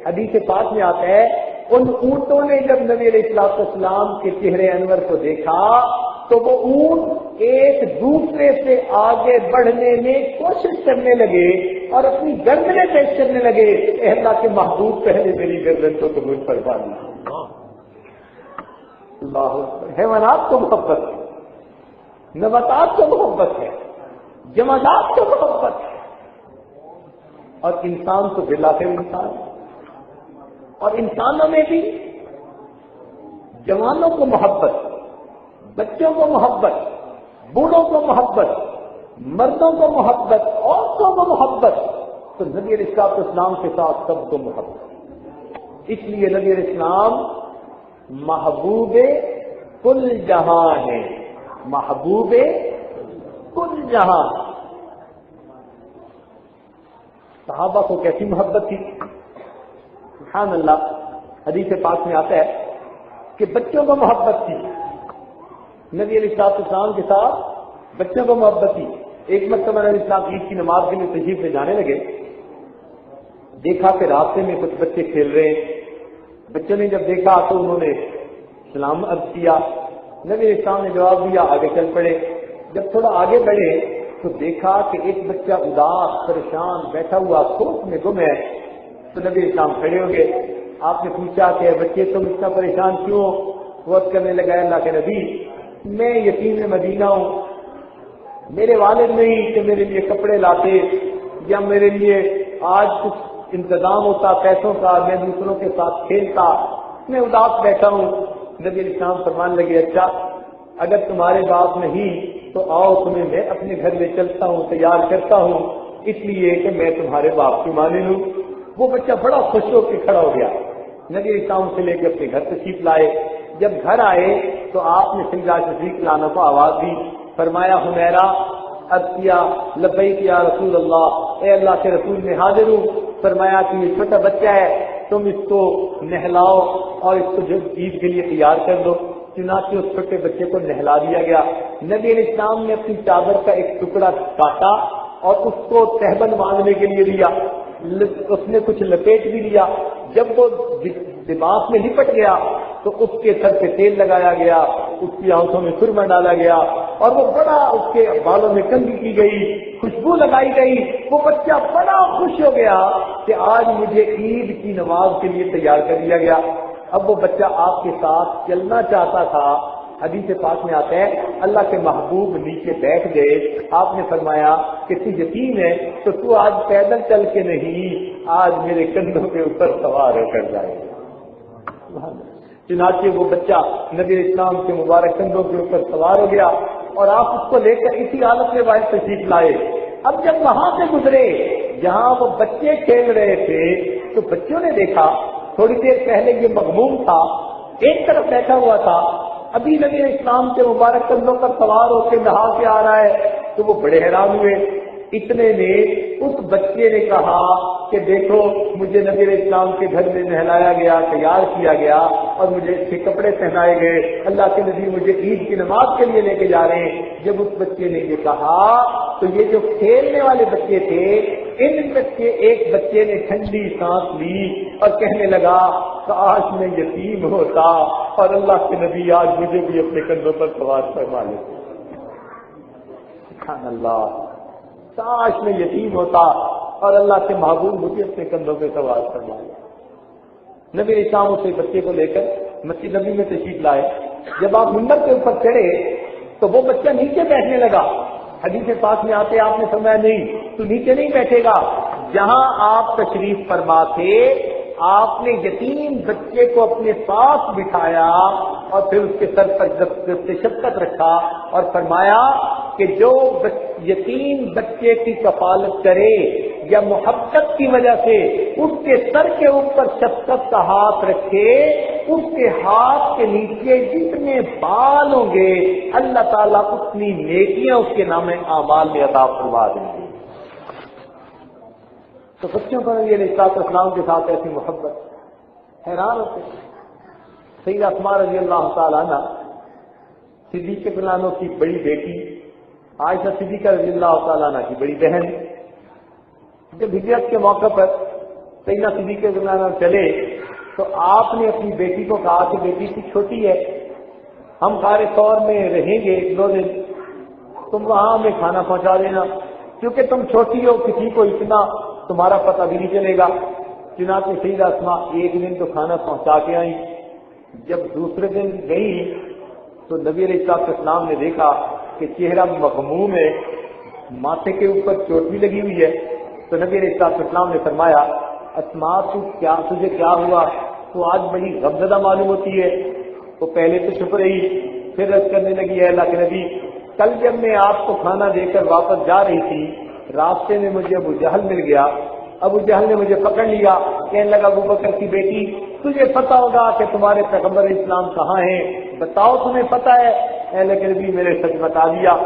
حدیث پاک میں آتا ہے ان اونٹوں نے جب نبی علیہ السلام کے چہرے انور کو دیکھا تو وہ اونٹ ایک دوسرے سے آگے بڑھنے میں کوشش کرنے لگے اور اپنی گردنیں پیش کرنے لگے. اے اللہ کے محبوب پہلے میری گردن کو قبول فرما دی. اللہ حیوانات کو محبت ہے, نباتات کو محبت ہے, جمادات کو محبت ہے, اور انسان تو بالآخر انسان, اور انسانوں میں بھی جوانوں کو محبت, بچوں کو محبت, بوڑھوں کو محبت, مردوں کو محبت, عورتوں کو محبت. تو نبی علیہ السلام کے ساتھ سب کو محبت. اس لیے نبی علیہ السلام محبوب کل جہاں ہے, محبوب کل جہاں. صحابہ کو کیسی محبت تھی, سبحان اللہ. حدیث پاک میں آتا ہے کہ بچوں کو محبت تھی, نبی علیہ السلام کے ساتھ بچوں کو محبت تھی. ایک مرتبہ نبی السلام عید کی نماز کے لیے تشریف لے جانے لگے, دیکھا کہ راستے میں کچھ بچے کھیل رہے ہیں. بچوں نے جب دیکھا تو انہوں نے سلام عرض کیا. نبی علیہ السلام نے جواب دیا, آگے چل پڑے. جب تھوڑا آگے بڑھے تو دیکھا کہ ایک بچہ اداس پریشان بیٹھا ہوا سوچ میں گم ہے. تو نبی علیہ السلام کھڑے ہو گئے. آپ نے پوچھا کہ بچے تم اتنا پریشان کیوں؟ وہ عرض کرنے لگا, اللہ کے نبی میں یتیم مدینہ ہوں, میرے والد نہیں کہ میرے لیے کپڑے لاتے یا میرے لیے آج کچھ انتظام ہوتا پیسوں کا, میں دوسروں کے ساتھ کھیلتا, میں اداس بیٹھا ہوں. نبی علیہ السلام فرمان لگے, اچھا اگر تمہارے باپ نہیں تو آؤ تمہیں میں اپنے گھر لے چلتا ہوں, تیار کرتا ہوں, اس لیے کہ میں تمہارے باپ کی مانے لوں. وہ بچہ بڑا خوش ہو کے کھڑا ہو گیا. نبی علیہ السلام سے لے کے اپنے گھر تشریف لائے. جب گھر آئے تو آپ نے سنگا تشریف لانا کو آواز دی. فرمایا حمیرہ, عرض کیا لبیک یا رسول اللہ, اے اللہ کے رسول میں حاضر ہوں. فرمایا کہ یہ چھوٹا بچہ ہے, تم اس کو نہلاؤ اور اس کو جو عید کے لیے تیار کر دو. چنانچہ اس چھوٹے بچے کو نہلا دیا گیا. نبی علیہ السلام نے اپنی چادر کا ایک ٹکڑا کاٹا اور اس کو تہبند باندھنے کے لیے دیا. اس نے کچھ لپیٹ بھی لیا. جب وہ دماغ میں لپٹ گیا تو اس کے سر پہ تیل لگایا گیا, اس کی آنکھوں میں سرما ڈالا گیا اور وہ بڑا, اس کے بالوں میں کنگھی کی گئی, خوشبو لگائی گئی. وہ بچہ بڑا خوش ہو گیا کہ آج مجھے عید کی نماز کے لیے تیار کر دیا گیا. اب وہ بچہ آپ کے ساتھ چلنا چاہتا تھا. حدیث پاک میں آتا ہے اللہ کے محبوب نیچے بیٹھ گئے. آپ نے فرمایا کہ تو یتیم ہے تو تو آج پیدل چل کے نہیں, آج میرے کندھوں کے اوپر سوار ہو کر جائے. چنانچہ وہ بچہ نبی اسلام کے مبارک کندھوں کے اوپر سوار ہو گیا اور آپ اس کو لے کر اسی حالت میں باہر تشریف لائے. اب جب وہاں سے گزرے جہاں وہ بچے کھیل رہے تھے تو بچوں نے دیکھا تھوڑی دیر پہلے یہ مغموم تھا, ایک طرف بیٹھا ہوا تھا, ابھی نبی اسلام کے مبارک کندھوں پر سوار ہو کے نہا کے آ رہا ہے. تو وہ بڑے حیران ہوئے. اتنے میں اس بچے نے کہا کہ دیکھو مجھے نبی علیہ السلام کے گھر میں نہلایا گیا, تیار کیا گیا اور مجھے اچھے کپڑے پہنائے گئے. اللہ کے نبی مجھے عید کی نماز کے لیے لے کے جا رہے ہیں. جب اس بچے نے یہ کہا تو یہ جو کھیلنے والے بچے تھے ان میں سے ایک بچے نے ٹھنڈی سانس لی اور کہنے لگا کاش میں یتیم ہوتا اور اللہ کے نبی آج مجھے بھی اپنے کندھوں پر سوار فرما لیتے. سبحان اللہ، کاش میں یتیم ہوتا اور اللہ کے محبوب مجھے اپنے کندھوں پہ سوار فرما لیتے. نبی علیہ السلام اسے بچے کو لے کر مسجد نبی میں تشریف لائے. جب آپ منبر کے اوپر چڑھے تو وہ بچہ نیچے بیٹھنے لگا. حدیث پاک میں آتے آپ نے فرمایا نہیں تو نیچے نہیں بیٹھے گا. جہاں آپ تشریف فرما تھے آپ نے یتیم بچے کو اپنے پاس بٹھایا اور پھر اس کے سر پر شفقت رکھا اور فرمایا کہ جو یتیم بچے کی کفالت کرے یا محبت کی وجہ سے اس کے سر کے اوپر شفقت کا ہاتھ رکھے، اس کے ہاتھ کے نیچے جتنے بال ہوں گے اللہ تعالیٰ اتنی نیکیاں اس کے نام اعمال میں عطا فرما دیں گے. تو بچوں پر نبی علیہ السلام کے ساتھ ایسی محبت، حیران ہوتے. سیدہ اسماء رضی اللہ تعالیٰ عنہ صدیق بن عنہ کی بڑی بیٹی، عائشہ صدیقہ رضی اللہ تعالیٰ عنہ کی بڑی بہن، جب ہجرت کے موقع پر سیدنا صدیق بن عنہ چلے تو آپ نے اپنی بیٹی کو کہا کہ بیٹی سی چھوٹی ہے، ہم غار ثور میں رہیں گے 1-2 دن، تم وہاں ہمیں کھانا پہنچا دینا کیونکہ تم چھوٹی ہو، کسی کو اتنا تمہارا پتہ بھی نہیں چلے گا. چنانچہ سیدہ اسماء ایک دن تو کھانا پہنچا کے آئی. جب دوسرے دن گئی تو نبی علیہ السلام نے دیکھا کہ چہرہ مغموم ہے، ماتھے کے اوپر چوٹ بھی لگی ہوئی ہے. تو نبی علیہ السلام نے فرمایا اسماء تجھے کیا ہوا؟ تو آج بڑی غمزدہ معلوم ہوتی ہے. وہ پہلے تو چھپ رہی، پھر رد کرنے لگی ہے اللہ کے نبی کل جب میں آپ کو کھانا دے کر واپس جا رہی تھی راستے میں مجھے ابو جہل مل گیا. ابو جہل نے مجھے پکڑ لیا، کہنے لگا ابو بکر کی بیٹی تجھے پتا ہوگا کہ تمہارے پیغمبر اسلام کہاں ہیں، بتاؤ تمہیں پتا ہے؟ اللہ کے نبی میرے سچ بتا دیا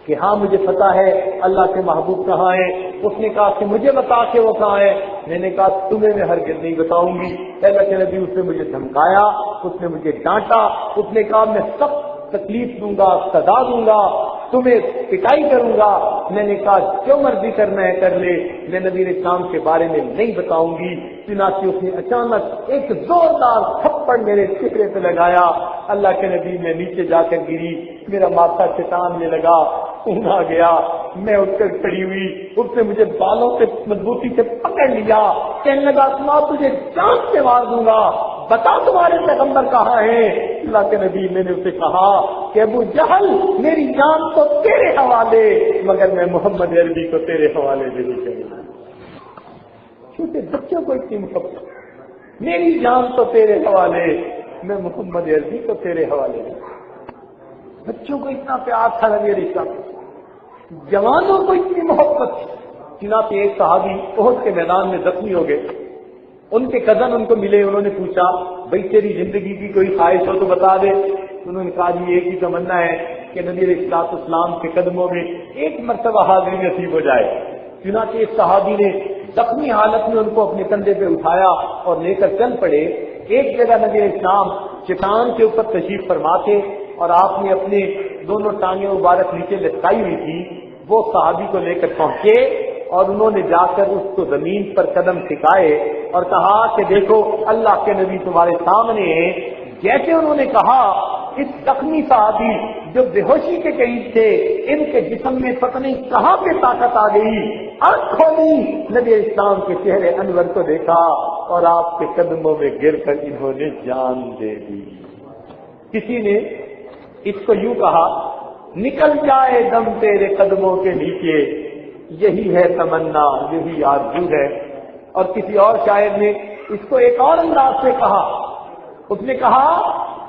کہ ہاں مجھے پتا ہے اللہ کے محبوب کہاں ہیں. اس نے کہا کہ مجھے بتا کہ وہ کہاں ہے. میں نے کہا تمہیں میں ہرگز نہیں بتاؤں گی. اللہ کے نبی اس نے مجھے دھمکایا، اس نے مجھے ڈانٹا، اس نے کہا میں سخت تکلیف دوں گا، سزا دوں گا، تمہیں پٹائی کروں گا. میں نے کہا جو مرضی کرنا ہے کر لے، میں نبی اسلام کے بارے میں نہیں بتاؤں گی. چنانچہ اس نے اچانک ایک زوردار تھپڑ میرے چہرے پہ لگایا. اللہ کے نبی میں نیچے جا کر گری، میرا ماتھا چٹاننے لگا، خون آ گیا. میں اٹھ کر کھڑی ہوئی، اس نے مجھے بالوں سے مضبوطی سے پکڑ لیا، کہنے لگا اسماء تجھے جان سے مار دوں گا، بتا تمہارے پیغمبر کہاں ہے؟ اللہ کے نبی میں نے اسے کہا کہ ابو جہل میری جان تو تیرے حوالے مگر میں محمد عربی کو تیرے حوالے دینی چاہیے. چھوٹے بچوں کو اتنی محبت، میری جان تو تیرے حوالے میں محمد عربی کو تیرے حوالے دوں. بچوں کو اتنا پیار تھا نبی علیہ السلام، جوانوں کو اتنی محبت. چنانچہ ایک صحابی احد کے میدان میں زخمی ہو گئے. ان کے کزن ان کو ملے، انہوں نے پوچھا بھائی تیری زندگی کی کوئی خواہش ہو تو بتا دے. انہوں نے کہا جی ایک ہی تمنا ہے کہ نبی علیہ السلام کے قدموں میں ایک مرتبہ حاضری نصیب ہو جائے. چنانچہ ایک صحابی نے زخمی حالت میں ان کو اپنے کندھے پہ اٹھایا اور لے کر چل پڑے. ایک جگہ نبی علیہ السلام چٹان کے اوپر تشریف فرما تھے اور آپ نے اپنے دونوں ٹانگیں مبارک نیچے لٹکائی ہوئی تھی. وہ صحابی کو لے کر پہنچے اور انہوں نے جا کر اس کو زمین پر قدم ٹھکائے اور کہا کہ دیکھو اللہ کے نبی تمہارے سامنے ہیں. جیسے انہوں نے کہا اس زخمی صحابی جو بے ہوشی کے قریب تھے ان کے جسم میں پتہ نہیں کہاں پہ طاقت آ گئی. آنکھ کھولی، نبی اسلام کے چہرے انور کو دیکھا اور آپ کے قدموں میں گر کر انہوں نے جان دے دی. کسی نے اس کو یوں کہا نکل جائے دم تیرے قدموں کے نیچے، یہی ہے تمنا، یہی آرزو ہے. اور کسی اور شاعر نے اس کو ایک اور انداز سے کہا. اس نے کہا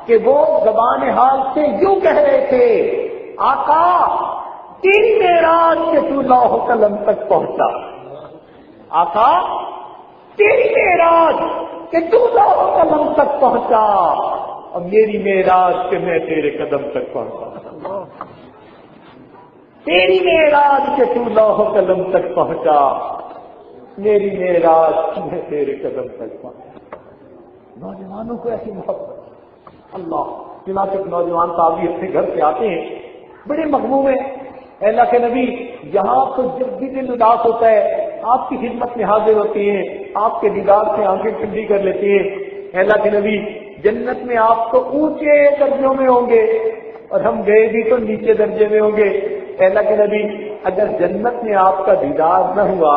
کہ وہ زبان حال سے یوں کہہ رہے تھے آقا تیری معراج کے تو لوح قلم تک پہنچا، آقا تیری معراج کہ تو لوح قلم تک پہنچا اور میری معراج کہ میں تیرے قدم تک پہنچا. تیری معراج کے تو لوح قلم تک پہنچا، میری معراج میں تیرے قدم تک پہنچا. نوجوانوں کو ایسی محبت اللہ. چنانچہ نوجوان صاحب بھی اپنے گھر سے آتے ہیں بڑے مغموم ہیں اے اللہ کے نبی یہاں تو جب بھی دل اداس ہوتا ہے آپ کی خدمت میں حاضر ہوتے ہیں، آپ کے دیدار سے آنکھیں ٹھنڈی کر لیتے ہیں۔ اے اللہ کے نبی جنت میں آپ تو اونچے درجوں میں ہوں گے اور ہم گئے بھی تو نیچے درجے میں ہوں گے۔ اے اللہ کے نبی اگر جنت میں آپ کا دیدار نہ ہوا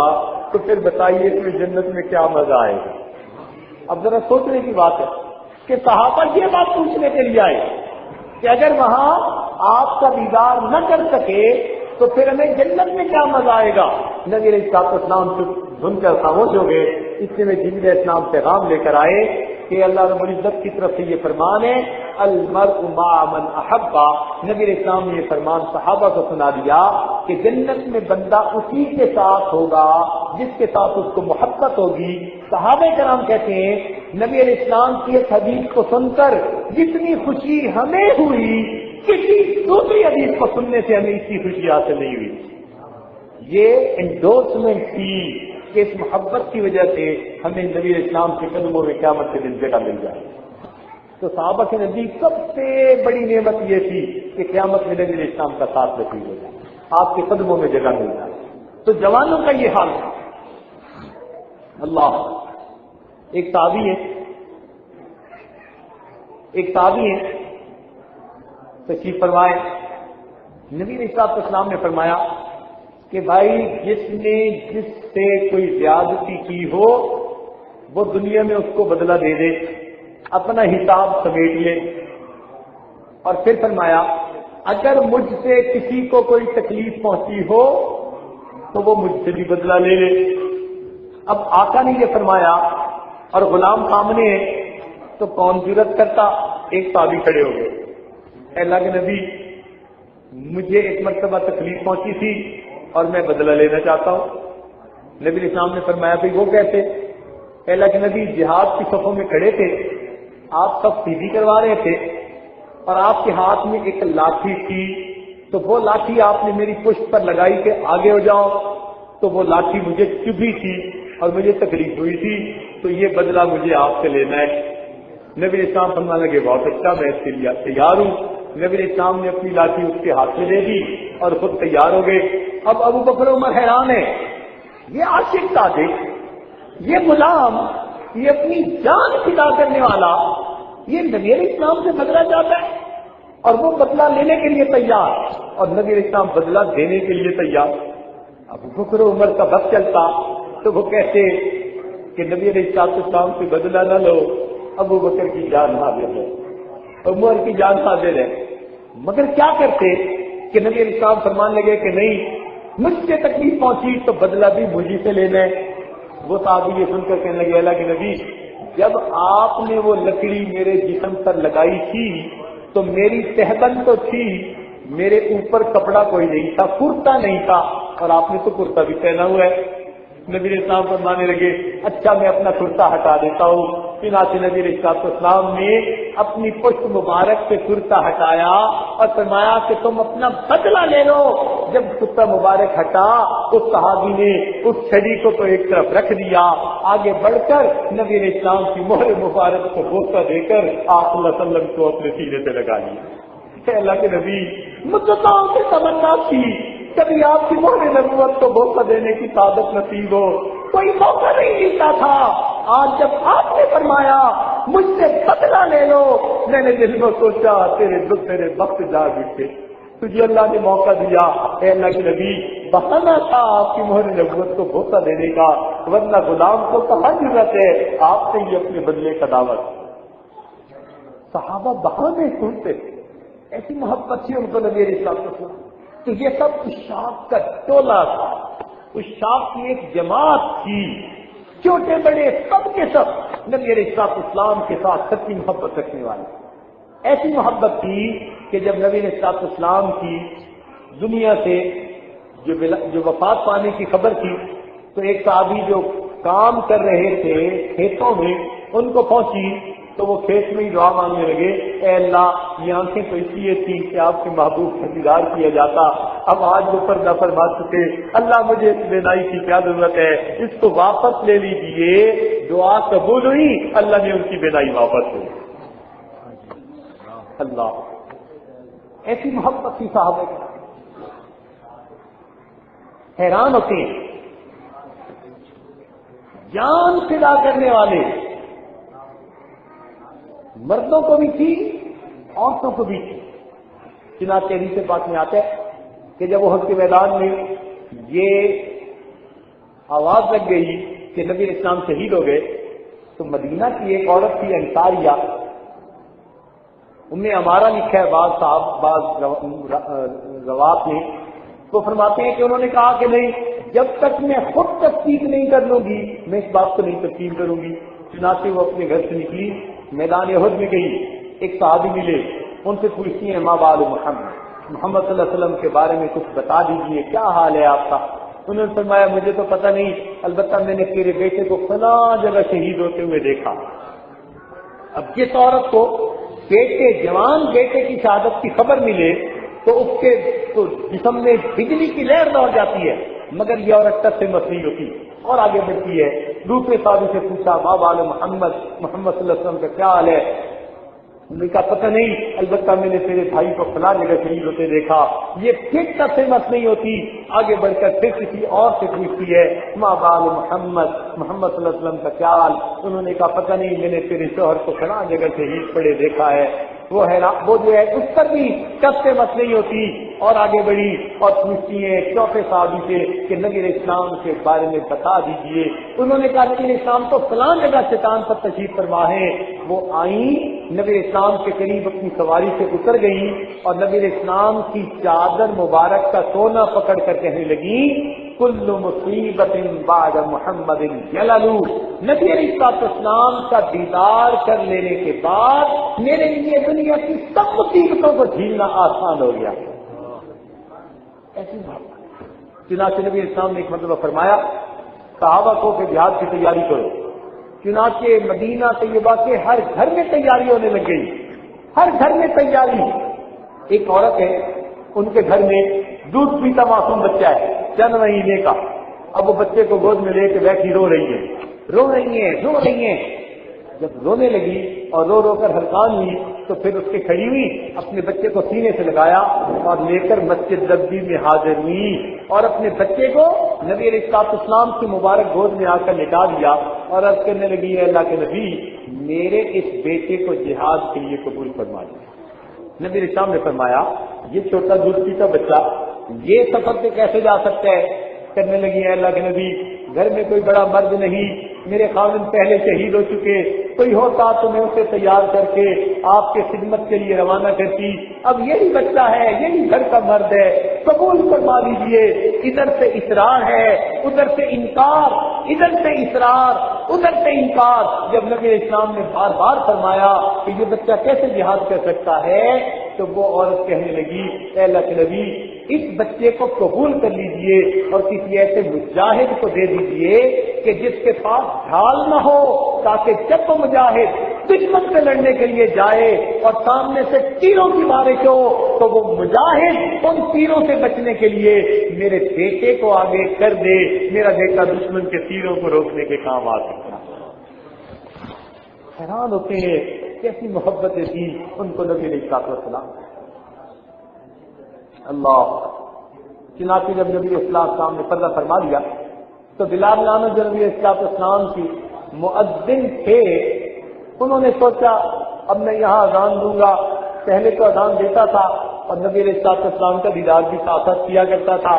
تو پھر بتائیے کہ جنت میں کیا مزہ آئے گا۔ اب ذرا سوچنے کی بات ہے کہ صحابہ یہ بات پوچھنے کے لیے آئے کہ اگر وہاں آپ کا دیدار نہ کر سکے تو پھر ہمیں جنت میں کیا مزہ آئے گا۔ نبی علیہ الصلوۃ والسلام سن کر خاموش ہو گئے۔ اس میں جبریل علیہ السلام پیغام لے کر آئے کہ اللہ رب العزت کی طرف سے یہ فرمان ہے المرء مع من احب۔ نبی علیہ السلام نے یہ فرمان صحابہ کو سنا دیا کہ جنت میں بندہ اسی کے ساتھ ہوگا جس کے ساتھ اس کو محبت ہوگی۔ صحابہ کرام کہتے ہیں نبی علیہ السلام کی اس حدیث کو سن کر جتنی خوشی ہمیں ہوئی کسی دوسری حدیث کو سننے سے ہمیں اتنی خوشی حاصل نہیں ہوئی۔ یہ انڈورسمنٹ تھی کہ اس محبت کی وجہ سے ہمیں نبی علیہ السلام کے قدموں میں قیامت کے دن جگہ مل جائے۔ تو صحابہ کے نزدیک سب سے بڑی نعمت یہ تھی کہ قیامت میں نبی علیہ السلام کا ساتھ نصیب ہو جائے، آپ کے قدموں میں جگہ مل جائے۔ تو جوانوں کا یہ حال ہے۔ اللہ ایک صحابی ہے تشریف فرمائے، نبی علیہ السلام نے فرمایا کہ بھائی جس نے جس سے کوئی زیادتی کی ہو وہ دنیا میں اس کو بدلہ دے دے، اپنا حساب سمیٹ لے۔ اور پھر فرمایا اگر مجھ سے کسی کو کوئی تکلیف پہنچی ہو تو وہ مجھ سے بھی بدلہ لے لے۔ اب آقا نے یہ فرمایا اور غلام سامنے تو کون جرأت کرتا؟ ایک صحابی کھڑے ہو گئے، اے اللہ کے نبی مجھے ایک مرتبہ تکلیف پہنچی تھی اور میں بدلہ لینا چاہتا ہوں۔ نبی علیہ السلام نے فرمایا کہ وہ کیسے؟ اے اللہ کے نبی جہاد کی صفوں میں کھڑے تھے، آپ سب سیدھی کروا رہے تھے اور آپ کے ہاتھ میں ایک لاٹھی تھی، تو وہ لاٹھی آپ نے میری پشت پر لگائی کہ آگے ہو جاؤ، تو وہ لاٹھی مجھے چبھی تھی اور مجھے تکلیف ہوئی تھی، تو یہ بدلہ مجھے آپ سے لینا ہے۔ نبی علیہ السلام فرمانے لگے بہت اچھا، میں اس کے لیے تیار ہوں۔ نبی علیہ السلام نے اپنی لاٹھی اس کے ہاتھ میں دے دی اور خود تیار ہو گئے۔ اب ابو بکر عمر حیران ہے، یہ عاشق صادق، یہ غلام، یہ اپنی جان فدا کرنے والا، یہ نبی علیہ السلام سے بدلہ چاہتا ہے اور وہ بدلہ لینے کے لیے تیار، اور نبی علیہ السلام بدلہ دینے کے لیے تیار۔ ابو بکر عمر کا بس چلتا تو وہ کہتے کہ نبی علیہ السلام سے بدلہ نہ لو، ابو بکر کی جان حاضر ہے، عمر کی جان حاضر ہے۔ مگر کیا کرتے کہ نبی علیہ السلام فرمان لگے کہ نہیں، مجھ سے تکلیف پہنچی تو بدلہ بھی مجھے سے لینا ہے۔ وہ صحابی یہ سن کر کہنے لگے اللہ کے نبی جب آپ نے وہ لکڑی میرے جسم پر لگائی تھی تو میری تہبند تو تھی، میرے اوپر کپڑا کوئی نہیں تھا، کرتا نہیں تھا، اور آپ نے تو کرتا بھی پہنا ہوا ہے۔ نبی علیہ السلام فرمانے لگے اچھا میں اپنا کرتا ہٹا دیتا ہوں۔ چنانچہ نبی علیہ السلام نے اپنی پشت مبارک سے کرتا ہٹایا اور فرمایا کہ تم اپنا بدلہ لے لو۔ جب کرتا مبارک ہٹا اس صحابی نے اس چھڑی کو تو ایک طرف رکھ دیا، آگے بڑھ کر نبی علیہ السلام کی مہر مبارک کو بوسہ دے کر آپ صلی اللہ علیہ وسلم کو اپنے سینے سے لگا لیا۔ اللہ کے نبی مدتوں سے تمنا تھی کبھی آپ کی مہر نبوت کو بوسہ دینے کی سعادت نصیب ہو، کوئی موقع نہیں ملتا تھا۔ آج جب آپ نے فرمایا مجھ سے بدلہ لے لو، میں نے دل میں سوچا تیرے وقت جاگ اٹھے، تجھے اللہ نے موقع دیا۔ اے اللہ کے نبی بہانہ تھا آپ کی مہر نبوت کو بوسہ دینے کا، ورنہ غلام کو کہاں ضرورت ہے آپ سے یہ اپنے بدلے کا دعوت۔ صحابہ بہانے سنتے تھے، ایسی محبت تھی ان کو نبی علیہ السلام تو یہ سب عشاق کا ٹولہ تھا، عشاق کی ایک جماعت تھی، چھوٹے بڑے سب کے سب نبی علیہ السلام کے ساتھ سچی محبت رکھنے والے۔ ایسی محبت تھی کہ جب نبی علیہ السلام کی دنیا سے جو وفات پانے کی خبر تھی تو ایک صحابی جو کام کر رہے تھے کھیتوں میں ان کو پہنچی تو وہ کھیت میں ہی دعا مانگنے لگے، اے اللہ یہ آنکھیں تو اس لیے تھی کہ آپ کے محبوب کا دیدار کیا جاتا، اب آج وہ پردہ فرما چکے، اللہ مجھے اس بینائی کی کیا ضرورت ہے، اس کو واپس لے لیجیے۔ دعا قبول ہوئی، اللہ نے ان کی بینائی واپس لی۔ اللہ ایسی محبت تھی صحابہ کی۔ حیران ہوتے ہیں. جان فدا کرنے والے مردوں کو بھی تھی، عورتوں کو بھی تھی. چنانچہ حدیث پاک میں آتا ہے کہ جب احد کے میدان میں یہ آواز لگ گئی کہ نبی اسلام شہید ہو گئے تو مدینہ کی ایک عورت تھی انصاریہ، انہیں ہمارا لکھا ہے بعض روات نے، تو فرماتے ہیں کہ انہوں نے کہا کہ نہیں، جب تک میں خود تصدیق نہیں کر لوں گی میں اس بات کو نہیں تسلیم کروں گی. چنانچہ وہ اپنے گھر سے نکلی، میدان احد میں گئی، ایک صحابی ملے، ان سے پوچھتی ہیں ما بال محمد صلی اللہ علیہ وسلم کے بارے میں کچھ بتا دیجیے، کیا حال ہے آپ کا؟ انہوں نے فرمایا مجھے تو پتہ نہیں، البتہ میں نے تیرے بیٹے کو فلاں جگہ شہید ہوتے ہوئے دیکھا. اب جس عورت کو بیٹے، جوان بیٹے کی شہادت کی خبر ملے تو اس کے جسم میں بجلی کی لہر دوڑ جاتی ہے، مگر یہ عورت تب سے مت نہیں ہوتی اور آگے بڑھتی ہے. دوسرے صحابی سے پوچھا ما بال محمد صلی اللہ علیہ وسلم کا کیا حال ہے؟ انہوں نے کہا پتہ نہیں، البتہ میں نے تیرے بھائی کو فلاں جگہ شہید ہوتے دیکھا. یہ پھر تب سے مت نہیں ہوتی، آگے بڑھ کر پھر کسی اور سے پوچھتی ہے ما بال محمد صلی اللہ علیہ وسلم کا کیا حال؟ انہوں نے کہا پتہ نہیں، میں نے تیرے شوہر کو فلاں جگہ شہید پڑے دیکھا ہے. وہ جو ہے اس پر بھی کب سے مت نہیں ہوتی اور آگے بڑھی اور پوچھتی ہے چوتھے صحابی سے کہ نبی اسلام کے بارے میں بتا دیجیے. انہوں نے کہا نبی اسلام تو فلاں جگہ شیطان پر تشریف فرما ہے. وہ آئیں، نبی اسلام کے قریب اپنی سواری سے اتر گئی اور نبی اسلام کی چادر مبارک کا سونا پکڑ کر کہنے لگی کل مصیبت بعد محمد جلل. نبی علیہ السلام کا دیدار کر لینے کے بعد میرے لیے دنیا کی سب مصیبتوں کو جھیلنا آسان ہو گیا. ایسی بات. چنانچہ نبی اسلام نے ایک مرتبہ فرمایا صحابہ کو کہ جہاد کی تیاری کرو. چنانچہ مدینہ طیبہ کے ہر گھر میں تیاری ہونے لگ گئی، ہر گھر میں تیاری. ایک عورت ہے، ان کے گھر میں دودھ پیتا معصوم بچہ ہے چند مہینے کا. اب وہ بچے کو گود میں لے کے بیٹھی رو رہی ہیں. جب رونے لگی اور رو رو کر ہلکان ہوئی تو پھر اس کے کھڑی ہوئی، اپنے بچے کو سینے سے لگایا اور لے کر مسجد نبوی میں حاضر ہوئی اور اپنے بچے کو نبی علیہ السلام کی مبارک گود میں آ کر لٹا دیا اور عرض کرنے لگی اے اللہ کے نبی، میرے اس بیٹے کو جہاد کے لیے قبول فرما دیا. نبی علیہ السلام نے فرمایا یہ چھوٹا دودھ پیتا بچہ یہ سفر سے کیسے جا سکتا ہے؟ کرنے لگی اے اللہ کے نبی، گھر میں کوئی بڑا مرد نہیں، میرے خاوند پہلے شہید ہو چکے، کوئی ہوتا تو میں اسے تیار کر کے آپ کے خدمت کے لیے روانہ کرتی. اب یہی بچہ ہے، یہی گھر کا مرد ہے، قبول فرما لیجیے. ادھر سے اصرار ہے، ادھر سے انکار، ادھر سے اصرار، ادھر سے انکار. جب نبی اسلام نے بار بار فرمایا کہ یہ بچہ کیسے جہاد کر سکتا ہے تو وہ عورت کہنے لگی اے اللہ کے نبی، اس بچے کو قبول کر لیجئے اور کسی ایسے مجاہد کو دے دیجئے کہ جس کے پاس ڈھال نہ ہو، تاکہ جب وہ مجاہد دشمن سے لڑنے کے لیے جائے اور سامنے سے تیروں کی بارش ہو تو وہ مجاہد ان تیروں سے بچنے کے لیے میرے بیٹے کو آگے کر دے، میرا بیٹا دشمن کے تیروں کو روکنے کے کام آ سکتا. حیران ہوتے ہیں کیسی محبتیں تھی ان کو نبی علیہ السلام. اللہ. چنانچہ جب نبی السلام نے پردہ فرما دیا تو بلال نام جو نبی السلام کی مؤذن تھے، انہوں نے سوچا اب میں یہاں اذان دوں گا. پہلے تو اذان دیتا تھا اور نبی علیہ السلام کا دیدار بھی ساتھ ساتھ کیا کرتا تھا.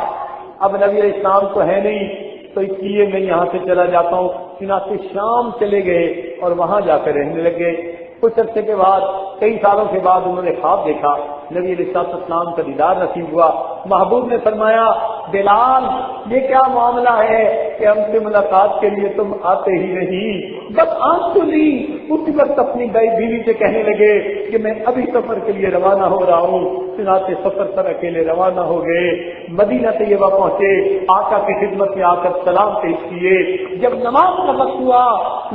اب نبی علیہ السلام کو ہے نہیں تو اس لیے میں یہاں سے چلا جاتا ہوں. چنانچہ شام چلے گئے اور وہاں جا کر رہنے لگے. کچھ عرصے کے بعد، کئی سالوں کے بعد انہوں نے خواب دیکھا، نبی علیہ السلام کا دیدار نصیب ہوا. محبوب نے فرمایا بلال یہ کیا معاملہ ہے کہ ہم سے ملاقات کے لیے تم آتے ہی نہیں؟ بس آنکھ تو لی. اسی وقت اپنی بیوی سے کہنے لگے کہ میں ابھی سفر کے لیے روانہ ہو رہا ہوں. چنانچہ سفر پر اکیلے روانہ ہو گئے. مدینہ طیبہ پہنچے، آقا کی خدمت میں آ کر سلام پیش کیے. جب نماز کا وقت ہوا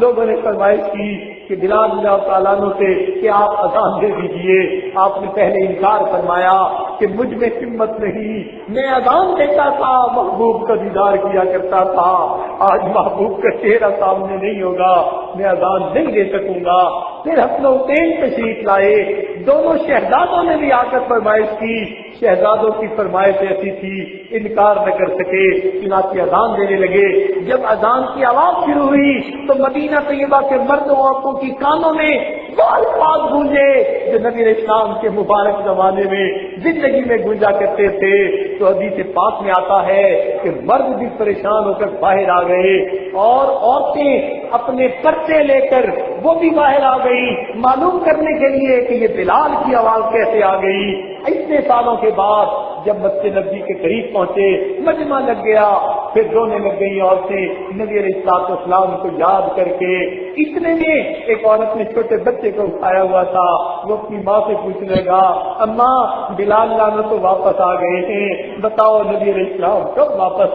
لوگوں نے فرمائش کی کہ بلال رضی اللہ تعالیٰ عنہ سے کہ آپ اذان دے دیجیے. آپ نے پہلے انکار فرمایا کہ مجھ میں ہمت نہیں، میں اذان دیتا تھا، محبوب کا دیدار کیا کرتا تھا. آج محبوب کا چہرہ سامنے نہیں ہوگا، میں اذان نہیں دے سکوں گا۔ پھر حسن و حسین تشریف لائے، دونوں شہزادوں نے بھی آ کر فرمائش کی، شہزادوں کی فرمائش ایسی تھی انکار نہ کر سکے، چنانچہ اذان دینے لگے۔ جب اذان کی آواز شروع ہوئی تو مدینہ طیبہ کے مردوں عورتوں کی کانوں میں وہ الفاظ گونجے جو نبی اسلام کے مبارک زمانے میں زندگی میں گونجا کرتے تھے۔ تو حدیث پاک میں آتا ہے کہ مرد بھی پریشان ہو کر باہر آ گئے اور عورتیں اپنے پرچے لے کر وہ بھی باہر آ گئی، معلوم کرنے کے لیے کہ یہ بلال کی آواز کیسے آ گئی۔ اتنے سالوں کے بعد جب مسجد نبی کے قریب پہنچے، مجمع لگ گیا، پھر رونے لگ گئی عورتیں نبی علیہ السلام کو یاد کر کے۔ اتنے میں ایک عورت نے چھوٹے بچے کو اٹھایا ہوا تھا، وہ اپنی ماں سے پوچھنے لگا، اماں بلال لانا تو واپس آ گئے ہیں، بتاؤ نبی علیہ السلام کب واپس